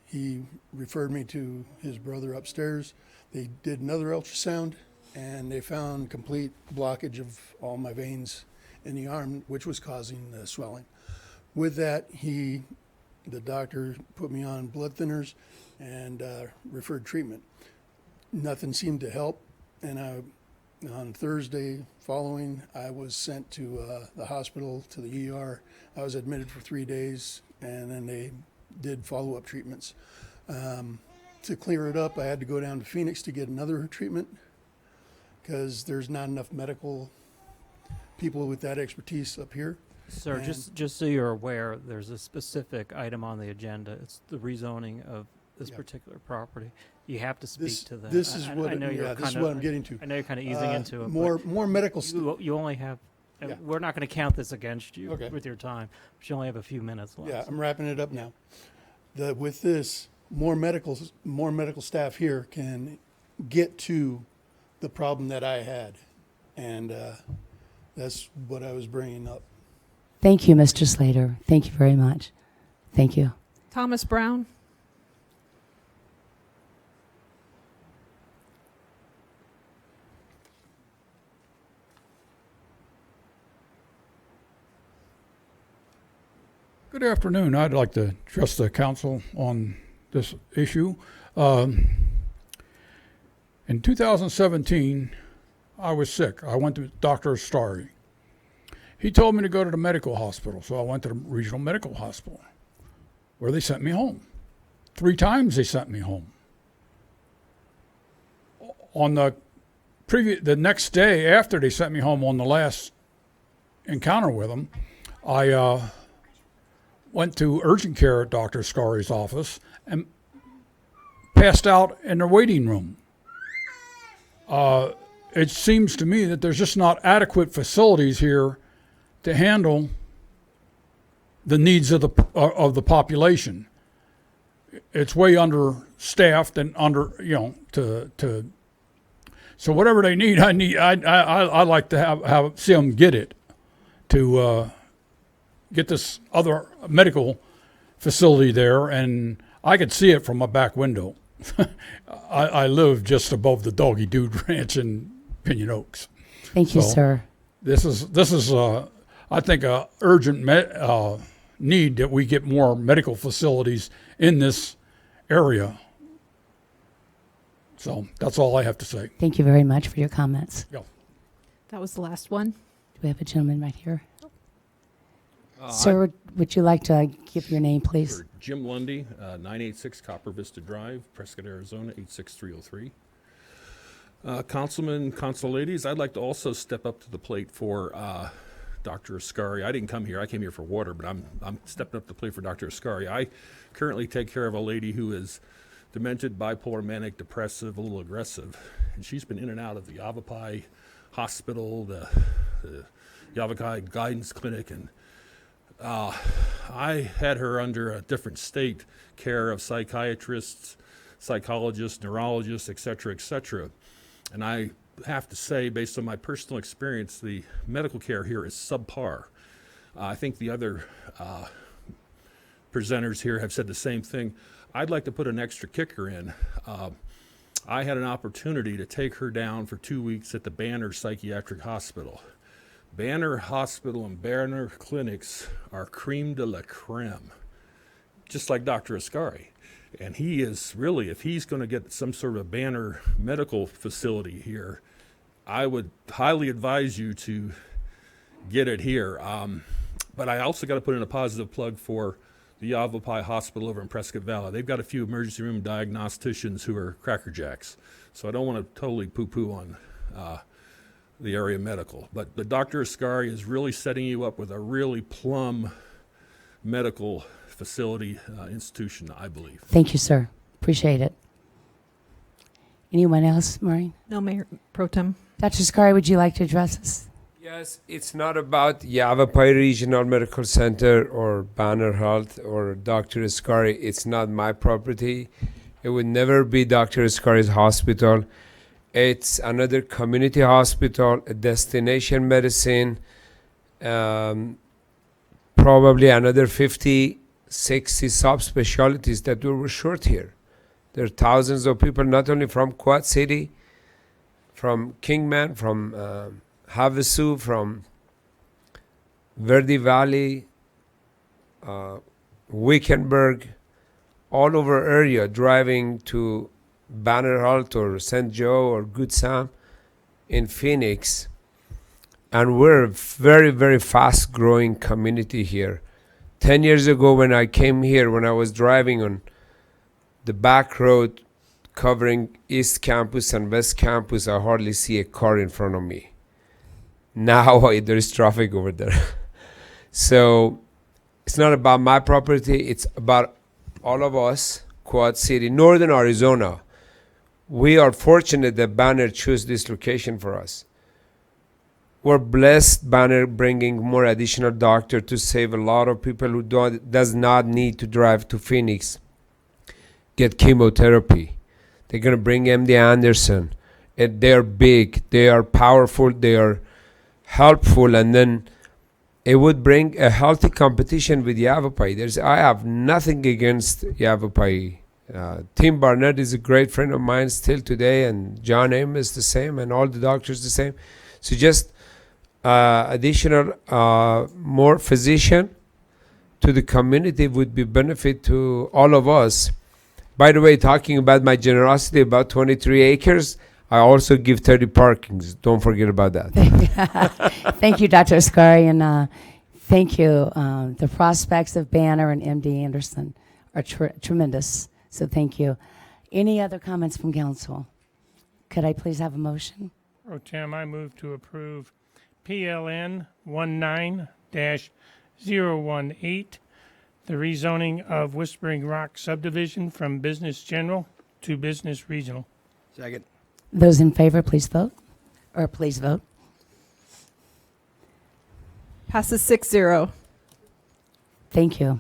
he referred me to his brother upstairs. They did another ultrasound, and they found complete blockage of all my veins in the arm, which was causing the swelling. With that, the doctor put me on blood thinners and referred treatment. Nothing seemed to help, and on Thursday following, I was sent to the hospital, to the ER. I was admitted for 3 days, and then they did follow-up treatments. To clear it up, I had to go down to Phoenix to get another treatment because there's not enough medical people with that expertise up here. Sir, And- just so you're aware, there's a specific item on the agenda. It's the rezoning of this particular property. You have to speak to that. This is I what know you're this is kinda- what I'm getting to. I know you're kind of easing into it. More medical You only have. Yeah. We're not going to count this against you Okay. with your time, but you only have a few minutes left. Yeah, I'm wrapping it up now. With this, more medical staff here can get to the problem that I had, and that's what I was bringing up. Thank you, Mr. Slater. Thank you very much. Thank you. Thomas Brown. Good afternoon. I'd like to address the council on this issue. In 2017, I was sick. I went to Dr. Ascari. He told me to go to the medical hospital, so I went to the regional medical hospital, where they sent me home. 3 times they sent me home. On the next day after they sent me home on the last encounter with them, I went to urgent care at Dr. Ascari's office and passed out in the waiting room. It seems to me that there's just not adequate facilities here to handle the needs of the population. It's way understaffed and so whatever they need, I like to see them get it to get this other medical facility there, and I could see it from my back window. I live just above the Doggy Dude Ranch in Pinion Oaks. Thank you, sir. This is I think a urgent need that we get more medical facilities in this area. So that's all I have to say. Thank you very much for your comments. Yeah. That was the last one. Do we have a gentleman right here? Sir, would you like to give your name, please? Sure. Jim Lundy, 986 Copper Vista Drive, Prescott, Arizona, 86303. Councilman, council ladies, I'd like to also step up to the plate for Dr. Ascari. I didn't come here. I came here for water, but I'm stepping up to the plate for Dr. Ascari. I currently take care of a lady who is demented, bipolar, manic, depressive, a little aggressive. And she's been in and out of the Yavapai Hospital, the Yavapai Guidance Clinic, and I had her under a different state care of psychiatrists, psychologists, neurologists, et cetera, and I have to say, based on my personal experience, the medical care here is subpar. I think the other presenters here have said the same thing. I'd like to put an extra kicker in. I had an opportunity to take her down for 2 weeks at the Banner Psychiatric Hospital. Banner Hospital and Banner Clinics are creme de la creme. just like Dr. Ascari. And he is really, if he's going to get some sort of a banner medical facility here, I would highly advise you to get it here. But I also got to put in a positive plug for the Yavapai Hospital over in Prescott Valley. They've got a few emergency room diagnosticians who are crackerjacks. So I don't want to totally poo-poo on the area medical. But Dr. Ascari is really setting you up with a really plumb medical facility institution, I believe. Thank you, sir. Appreciate it. Anyone else, Maureen? No, Mayor Pro Tem. Dr. Scari, would you like to address us? Yes, it's not about Yavapai Regional Medical Center or Banner Health or Dr. Ascari. It's not my property. It would never be Dr. Ascari's hospital. It's another community hospital, a destination medicine, probably another 50, 60 subspecialties that we were short here. There are thousands of people, not only from Quad City, from Kingman, from Havasu, from Verde Valley, Wickenburg, all over area, driving to Banner Health or St. Joe or Good Sam in Phoenix. And we're a very, very fast growing community here. 10 years ago when I came here, when I was driving on the back road covering East Campus and West Campus, I hardly see a car in front of me. Now there is traffic over there. So it's not about my property, it's about all of us, Quad City, Northern Arizona. We are fortunate that Banner chose this location for us. We're blessed, Banner, bringing more additional doctor to save a lot of people who does not need to drive to Phoenix, get chemotherapy. They're going to bring MD Anderson. And they're big, they are powerful, they are helpful, and then it would bring a healthy competition with Yavapai. I have nothing against Yavapai. Tim Barnett is a great friend of mine still today, and John Amos the same, and all the doctors the same. So just additional more physician to the community would be benefit to all of us. By the way, talking about my generosity, about 23 acres, I also give 30 parkings. Don't forget about that. Thank you, Dr. Ascari, and thank you. The prospects of Banner and MD Anderson are tremendous, so thank you. Any other comments from council? Could I please have a motion? Pro Tem, I move to approve PLN 19-018, the rezoning of Whispering Rock subdivision from business general to business regional. Second. Those in favor, please vote. Or please vote. Passes 6-0. Thank you.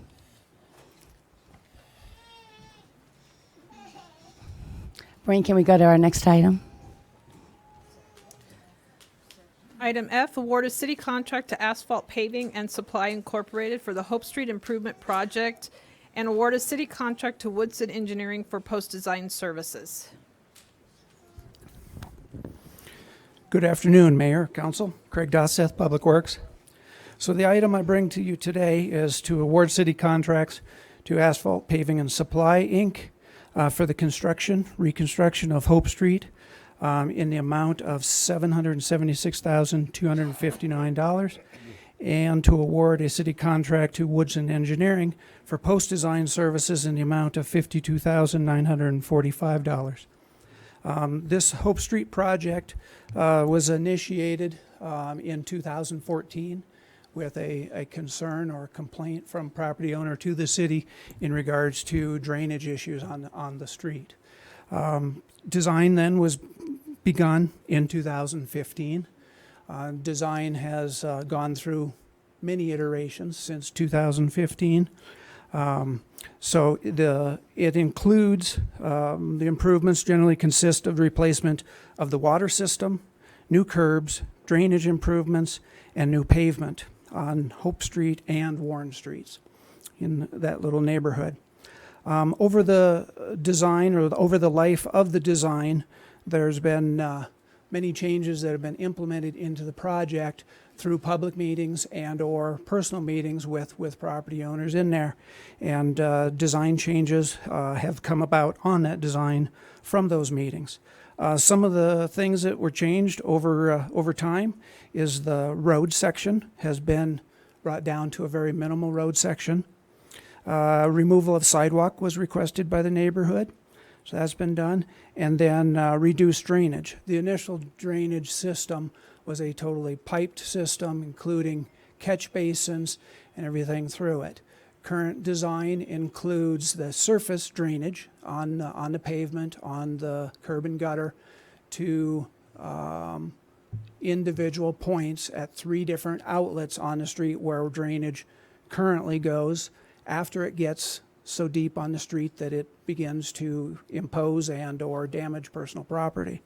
Maureen, can we go to our next item? Item F, award a city contract to Asphalt Paving and Supply Incorporated for the Hope Street Improvement Project, and award a city contract to Woodson Engineering for post-design services. Good afternoon, Mayor, Council. Craig Dosseth, Public Works. So the item I bring to you today is to award city contracts to Asphalt Paving and Supply, Inc. For the reconstruction of Hope Street in the amount of $776,259, and to award a city contract to Woodson Engineering for post-design services in the amount of $52,945. This Hope Street project was initiated in 2014 with a concern or complaint from property owner to the city in regards to drainage issues on the street. Design then was begun in 2015. Design has gone through many iterations since 2015. So it includes the improvements generally consist of the replacement of the water system, new curbs, drainage improvements, and new pavement on Hope Street and Warren Streets in that little neighborhood. Over the design or over the life of the design, there's been many changes that have been implemented into the project through public meetings and or personal meetings with property owners in there. And design changes have come about on that design from those meetings. Some of the things that were changed over time is the road section has been brought down to a very minimal road section. Removal of sidewalk was requested by the neighborhood, so that's been done. And then reduced drainage. The initial drainage system was a totally piped system, including catch basins and everything through it. Current design includes the surface drainage on the pavement, on the curb and gutter, to individual points at 3 different outlets on the street where drainage currently goes after it gets so deep on the street that it begins to impose and or damage personal property.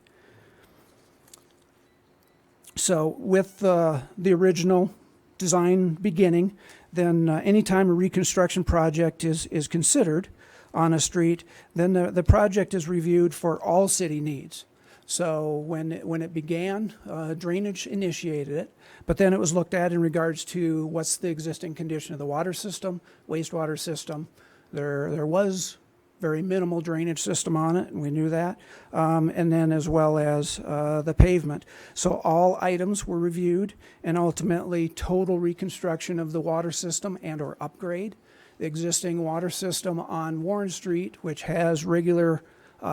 So with the original design beginning, then anytime a reconstruction project is considered on a street, then the project is reviewed for all city needs. So when it began, drainage initiated it, but then it was looked at in regards to what's the existing condition of the water system, wastewater system. There was very minimal drainage system on it, and we knew that, and then as well as the pavement. So all items were reviewed, and ultimately total reconstruction of the water system and or upgrade. The existing water system on Warren Street, which has regular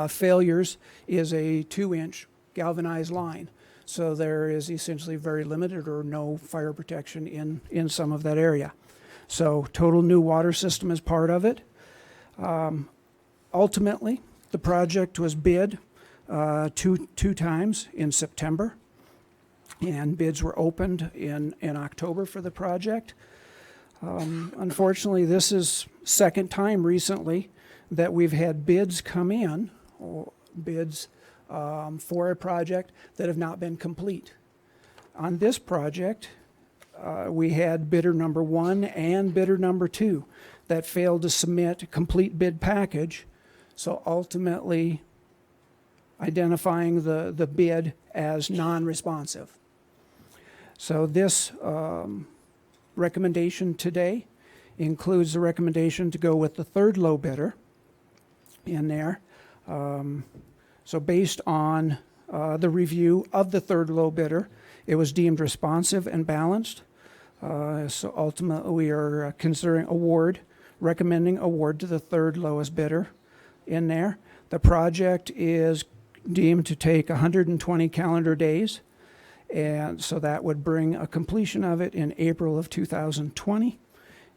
failures, is a 2-inch galvanized line. So there is essentially very limited or no fire protection in some of that area. So total new water system is part of it. Ultimately, the project was bid two times in September, and bids were opened in October for the project. Unfortunately, this is second time recently that we've had bids come in, or bids for a project that have not been complete. On this project, we had bidder number 1 and bidder number 2 that failed to submit a complete bid package, so ultimately identifying the bid as non-responsive. So this recommendation today includes the recommendation to go with the third low bidder in there. So based on the review of the third low bidder, it was deemed responsive and balanced. So ultimately we are recommending award to the third lowest bidder in there. The project is deemed to take 120 calendar days, and so that would bring a completion of it in April of 2020.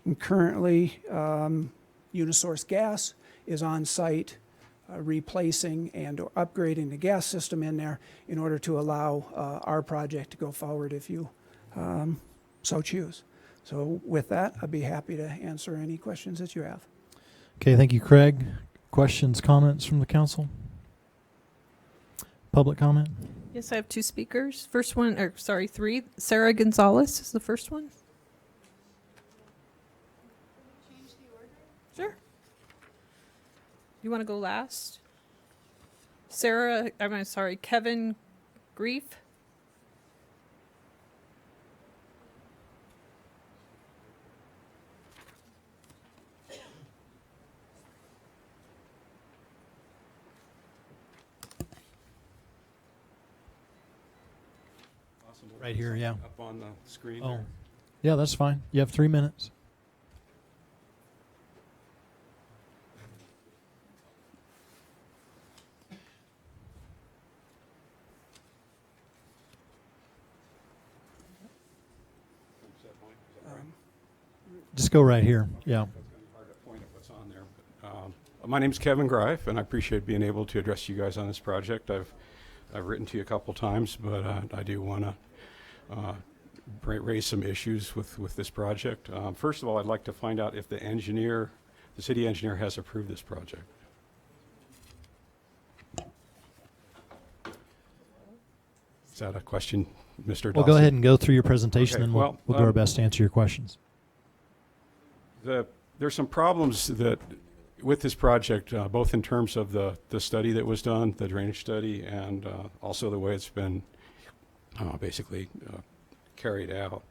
And currently, Unisource Gas is on site replacing and or upgrading the gas system in there in order to allow our project to go forward if you so choose. So with that, I'd be happy to answer any questions that you have. Okay, thank you, Craig. Questions, comments from the council? Public comment? Yes, I have 2 speakers. First one, or sorry, 3. Sarah Gonzalez is the first one. Sure. You want to go last? Kevin Grief. Right here, yeah. Up on the screen Oh, there. yeah, that's fine. You have 3 minutes. Just go right here. Yeah. It's going to be hard to point at what's on there. But, my name's Kevin Greif, and I appreciate being able to address you guys on this project. I've written to you a couple times, but I do want to raise some issues with this project. First of all, I'd like to find out if the city engineer has approved this project. Is that a question, Mr. Dawson? Well, go ahead and go through your presentation, Okay, and well, we'll do our best to answer your questions. There's some problems that with this project, both in terms of the study that was done, the drainage study, and also the way it's been basically carried out.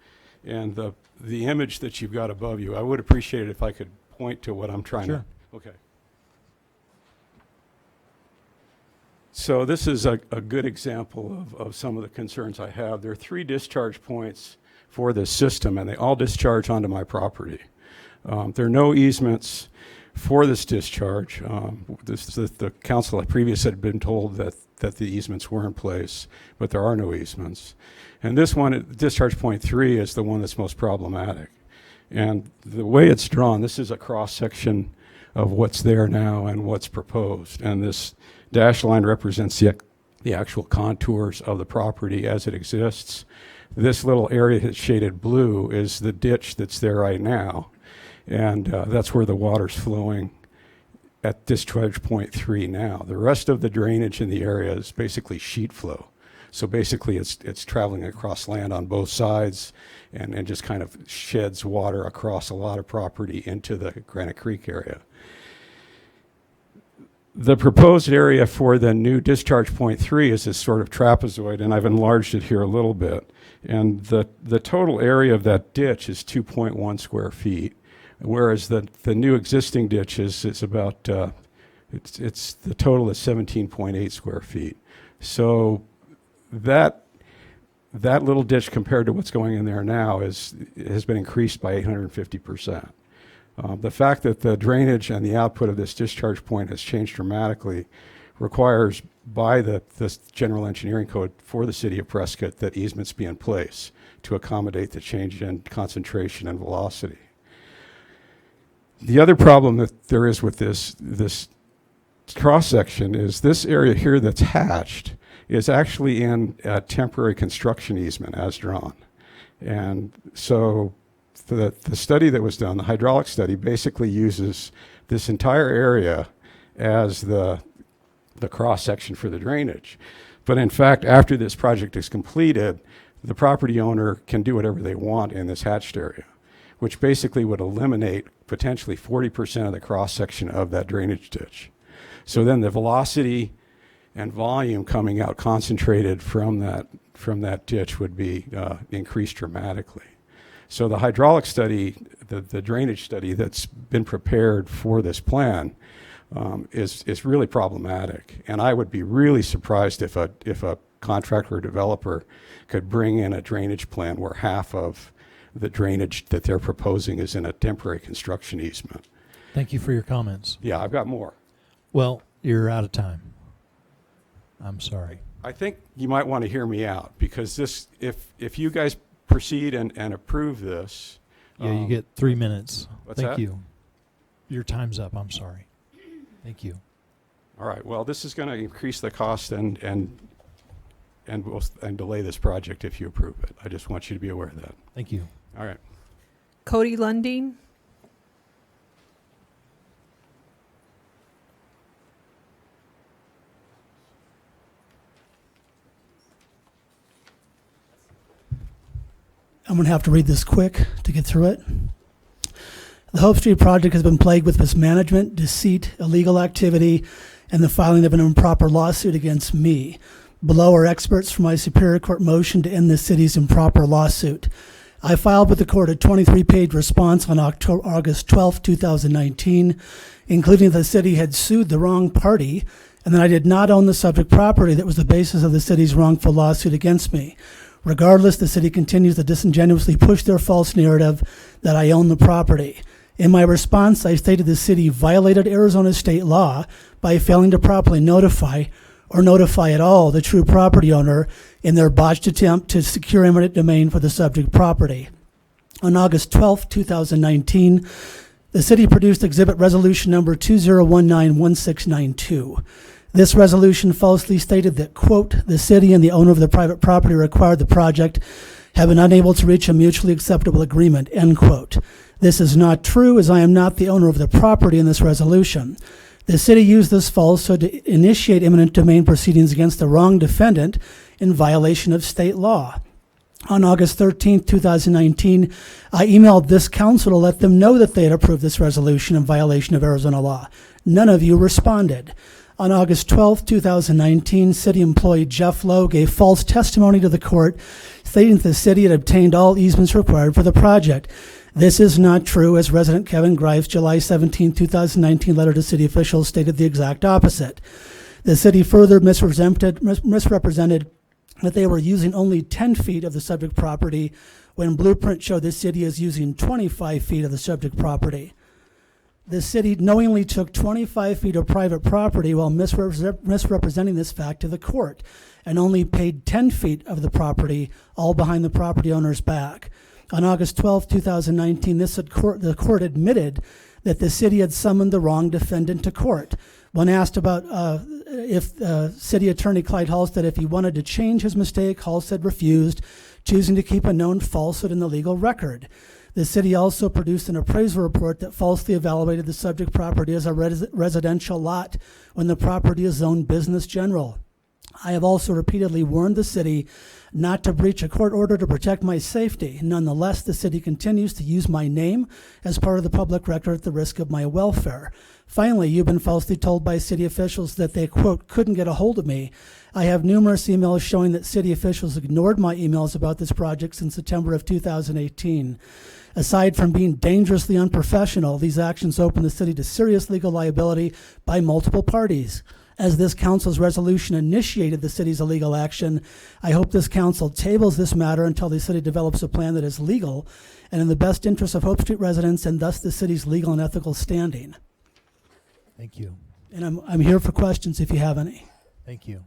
And the image that you've got above you, I would appreciate it if I could point to what I'm trying Sure. to. Okay. So this is a good example of some of the concerns I have. There are 3 discharge points for this system, and they all discharge onto my property. There are no easements for this discharge. The council previously had been told that the easements were in place, but there are no easements. And this one, discharge point 3, is the one that's most problematic. And the way it's drawn, this is a cross-section of what's there now and what's proposed. And this dashed line represents the actual contours of the property as it exists. This little area that's shaded blue is the ditch that's there right now. And that's where the water's flowing at discharge point 3 now. The rest of the drainage in the area is basically sheet flow. So basically it's traveling across land on both sides and just kind of sheds water across a lot of property into the Granite Creek area. The proposed area for the new discharge point 3 is this sort of trapezoid, and I've enlarged it here a little bit. And the total area of that ditch is 2.1 square feet, whereas the new existing ditch is about, it's the total is 17.8 square feet. So that little ditch compared to what's going in there now has been increased by 850%. The fact that the drainage and the output of this discharge point has changed dramatically requires, by the general engineering code for the city of Prescott, that easements be in place to accommodate the change in concentration and velocity. The other problem that there is with this cross-section is this area here that's hatched is actually in a temporary construction easement as drawn. And so the study that was done, the hydraulic study, basically uses this entire area as the cross-section for the drainage. But in fact, after this project is completed, the property owner can do whatever they want in this hatched area, which basically would eliminate potentially 40% of the cross-section of that drainage ditch. So then the velocity and volume coming out concentrated from that ditch would be increased dramatically. So the hydraulic study, the drainage study that's been prepared for this plan is really problematic. And I would be really surprised if a contractor or developer could bring in a drainage plan where half of the drainage that they're proposing is in a temporary construction easement. Thank you for your comments. Yeah, I've got more. Well, you're out of time. I'm sorry. I think you might want to hear me out, because this, if you guys proceed and approve this. Yeah, you get 3 minutes. What's Thank that? you. Your time's up. I'm sorry. Thank you. All right. Well, this is going to increase the cost and delay this project if you approve it. I just want you to be aware of that. Thank you. All right. Cody Lundeen. I'm going to have to read this quick to get through it. The Hope Street project has been plagued with mismanagement, deceit, illegal activity, and the filing of an improper lawsuit against me. Below are experts from my Superior Court motion to end the city's improper lawsuit. I filed with the court a 23-page response on August 12, 2019, including that the city had sued the wrong party and that I did not own the subject property that was the basis of the city's wrongful lawsuit against me. Regardless, the city continues to disingenuously push their false narrative that I own the property. In my response, I stated the city violated Arizona state law by failing to properly notify or notify at all the true property owner in their botched attempt to secure eminent domain for the subject property. On August 12, 2019, the city produced Exhibit Resolution Number 2019-1692. This resolution falsely stated that, quote, the city and the owner of the private property required the project have been unable to reach a mutually acceptable agreement, end quote. This is not true, as I am not the owner of the property in this resolution. The city used this falsehood to initiate eminent domain proceedings against the wrong defendant in violation of state law. On August 13th, 2019, I emailed this council to let them know that they had approved this resolution in violation of Arizona law. None of you responded. On August 12th, 2019, city employee Jeff Lowe gave false testimony to the court, stating that the city had obtained all easements required for the project. This is not true, as resident Kevin Greif's July 17, 2019 letter to city officials stated the exact opposite. The city further misrepresented that they were using only 10 feet of the subject property when Blueprint showed the city is using 25 feet of the subject property. The city knowingly took 25 feet of private property while misrepresenting this fact to the court and only paid 10 feet of the property, all behind the property owner's back. On August 12, 2019, the court admitted that the city had summoned the wrong defendant to court. When asked about if city attorney Clyde Halstead, if he wanted to change his mistake, Halstead refused, choosing to keep a known falsehood in the legal record. The city also produced an appraisal report that falsely evaluated the subject property as a residential lot when the property is zoned business general. I have also repeatedly warned the city not to breach a court order to protect my safety. Nonetheless, the city continues to use my name as part of the public record at the risk of my welfare. Finally, you've been falsely told by city officials that they, quote, couldn't get a hold of me. I have numerous emails showing that city officials ignored my emails about this project since September of 2018. Aside from being dangerously unprofessional, these actions open the city to serious legal liability by multiple parties. As this council's resolution initiated the city's illegal action, I hope this council tables this matter until the city develops a plan that is legal and in the best interest of Hope Street residents and thus the city's legal and ethical standing. Thank you. And I'm here for questions if you have any. Thank you.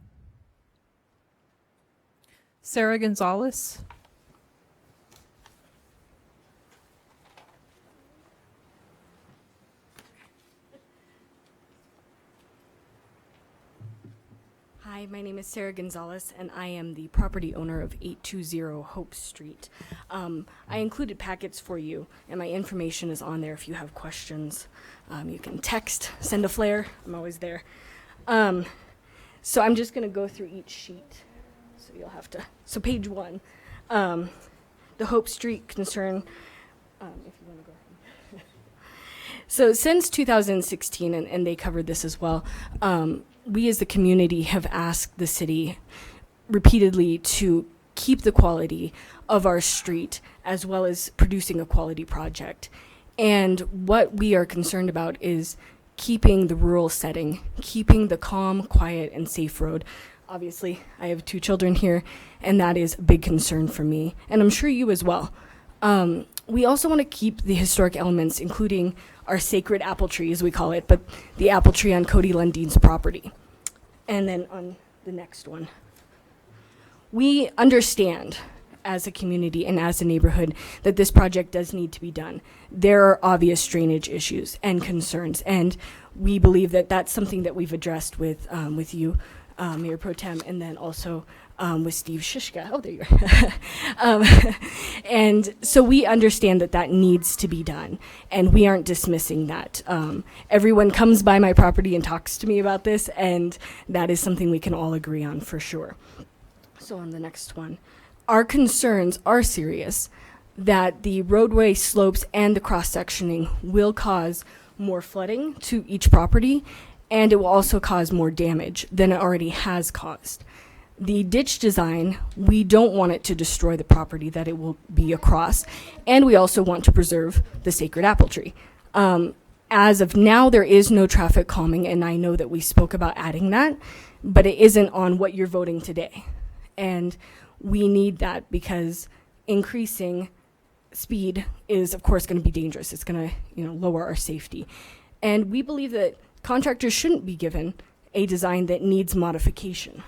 Sarah Gonzalez. Hi, my name is Sarah Gonzalez, and I am the property owner of 820 Hope Street. I included packets for you, and my information is on there if you have questions. You can text, send a flare. I'm always there. So I'm just going to go through each sheet. So you'll have to. So page 1, the Hope Street concern. If you want to go ahead. So since 2016, and they covered this as well, we as the community have asked the city repeatedly to keep the quality of our street as well as producing a quality project. And what we are concerned about is keeping the rural setting, keeping the calm, quiet, and safe road. Obviously, I have 2 children here, and that is a big concern for me, and I'm sure you as well. We also want to keep the historic elements, including our sacred apple tree, as we call it, but the apple tree on Cody Lundine's property. And then on the next one. We understand as a community and as a neighborhood that this project does need to be done. There are obvious drainage issues and concerns, and we believe that that's something that we've addressed with you, Mayor Pro Tem, and then also with Steve Shishka. Oh, there you are. And so we understand that that needs to be done, and we aren't dismissing that. Everyone comes by my property and talks to me about this, and that is something we can all agree on for sure. So on the next one, our concerns are serious that the roadway slopes and the cross-sectioning will cause more flooding to each property, and it will also cause more damage than it already has caused. The ditch design, we don't want it to destroy the property that it will be across, and we also want to preserve the sacred apple tree. As of now, there is no traffic calming, and I know that we spoke about adding that, but it isn't on what you're voting today. And we need that because increasing speed is, of course, going to be dangerous. It's going to, lower our safety. And we believe that contractors shouldn't be given a design that needs modification.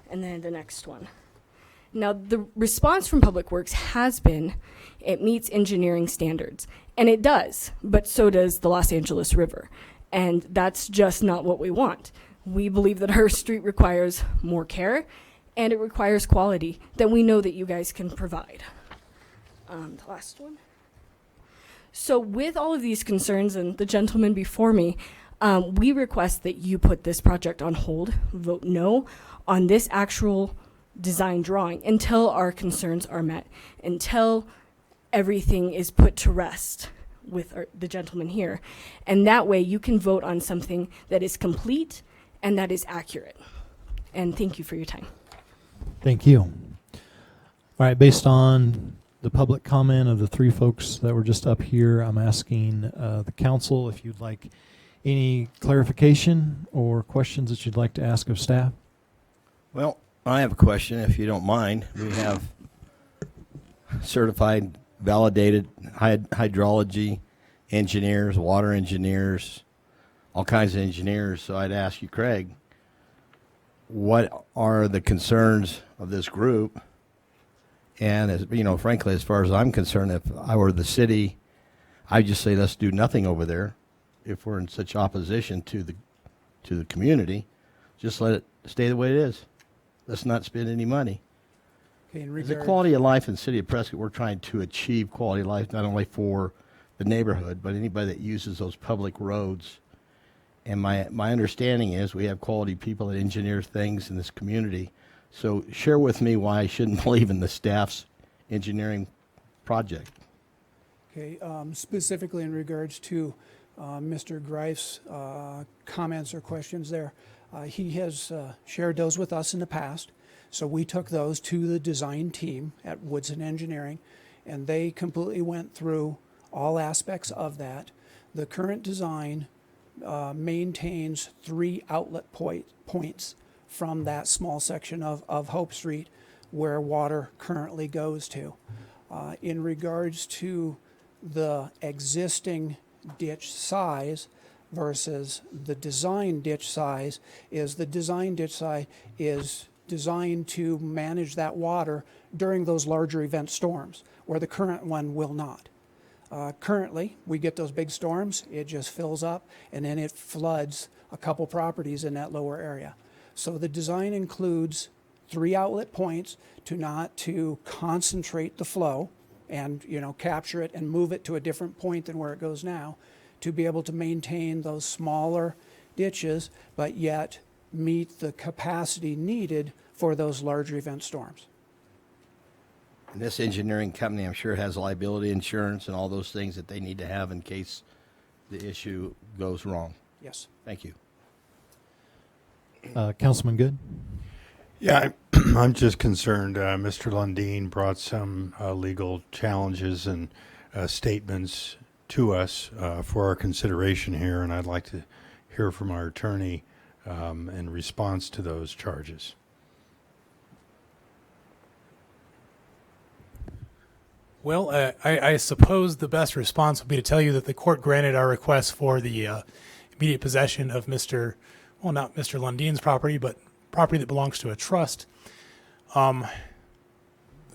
And then the next one. Now, the response from Public Works has been it meets engineering standards. And it does, but so does the Los Angeles River. And that's just not what we want. We believe that our street requires more care, and it requires quality that we know that you guys can provide. The last one. So with all of these concerns and the gentleman before me, we request that you put this project on hold, vote no on this actual design drawing until our concerns are met, until everything is put to rest with the gentleman here. And that way you can vote on something that is complete and that is accurate. And thank you for your time. Thank you. All right, based on the public comment of the three folks that were just up here, I'm asking the council if you'd like any clarification or questions that you'd like to ask of staff. Well, I have a question, if you don't mind. We have certified, validated hydrology engineers, water engineers, all kinds of engineers. So I'd ask you, Craig, what are the concerns of this group? And as you know, frankly, as far as I'm concerned, if I were the city, I'd just say let's do nothing over there. If we're in such opposition to the community, just let it stay the way it is. Let's not spend any money. Okay, The quality of life in the city of Prescott, we're trying to achieve quality of life not only for the neighborhood, but anybody that uses those public roads. And my understanding is we have quality people that engineer things in this community. So share with me why I shouldn't believe in the staff's engineering project. Okay, specifically in regards to Mr. Greif's comments or questions there, he has shared those with us in the past. So we took those to the design team at Woodson Engineering, and they completely went through all aspects of that. The current design maintains 3 outlet points from that small section of Hope Street where water currently goes to. In regards to the existing ditch size versus the design ditch size, is the design ditch size is designed to manage that water during those larger event storms, where the current one will not. Currently, we get those big storms, it just fills up, and then it floods a couple properties in that lower area. So the design includes 3 outlet points to concentrate the flow and capture it and move it to a different point than where it goes now, to be able to maintain those smaller ditches, but yet meet the capacity needed for those larger event storms. And this engineering company, I'm sure, has liability insurance and all those things that they need to have in case the issue goes wrong. Yes. Thank you. Councilman Good? Yeah, I'm just concerned. Mr. Lundeen brought some legal challenges and statements to us for our consideration here, and I'd like to hear from our attorney in response to those charges. Well, I suppose the best response would be to tell you that the court granted our request for the immediate possession of not Mr. Lundeen's property, but property that belongs to a trust.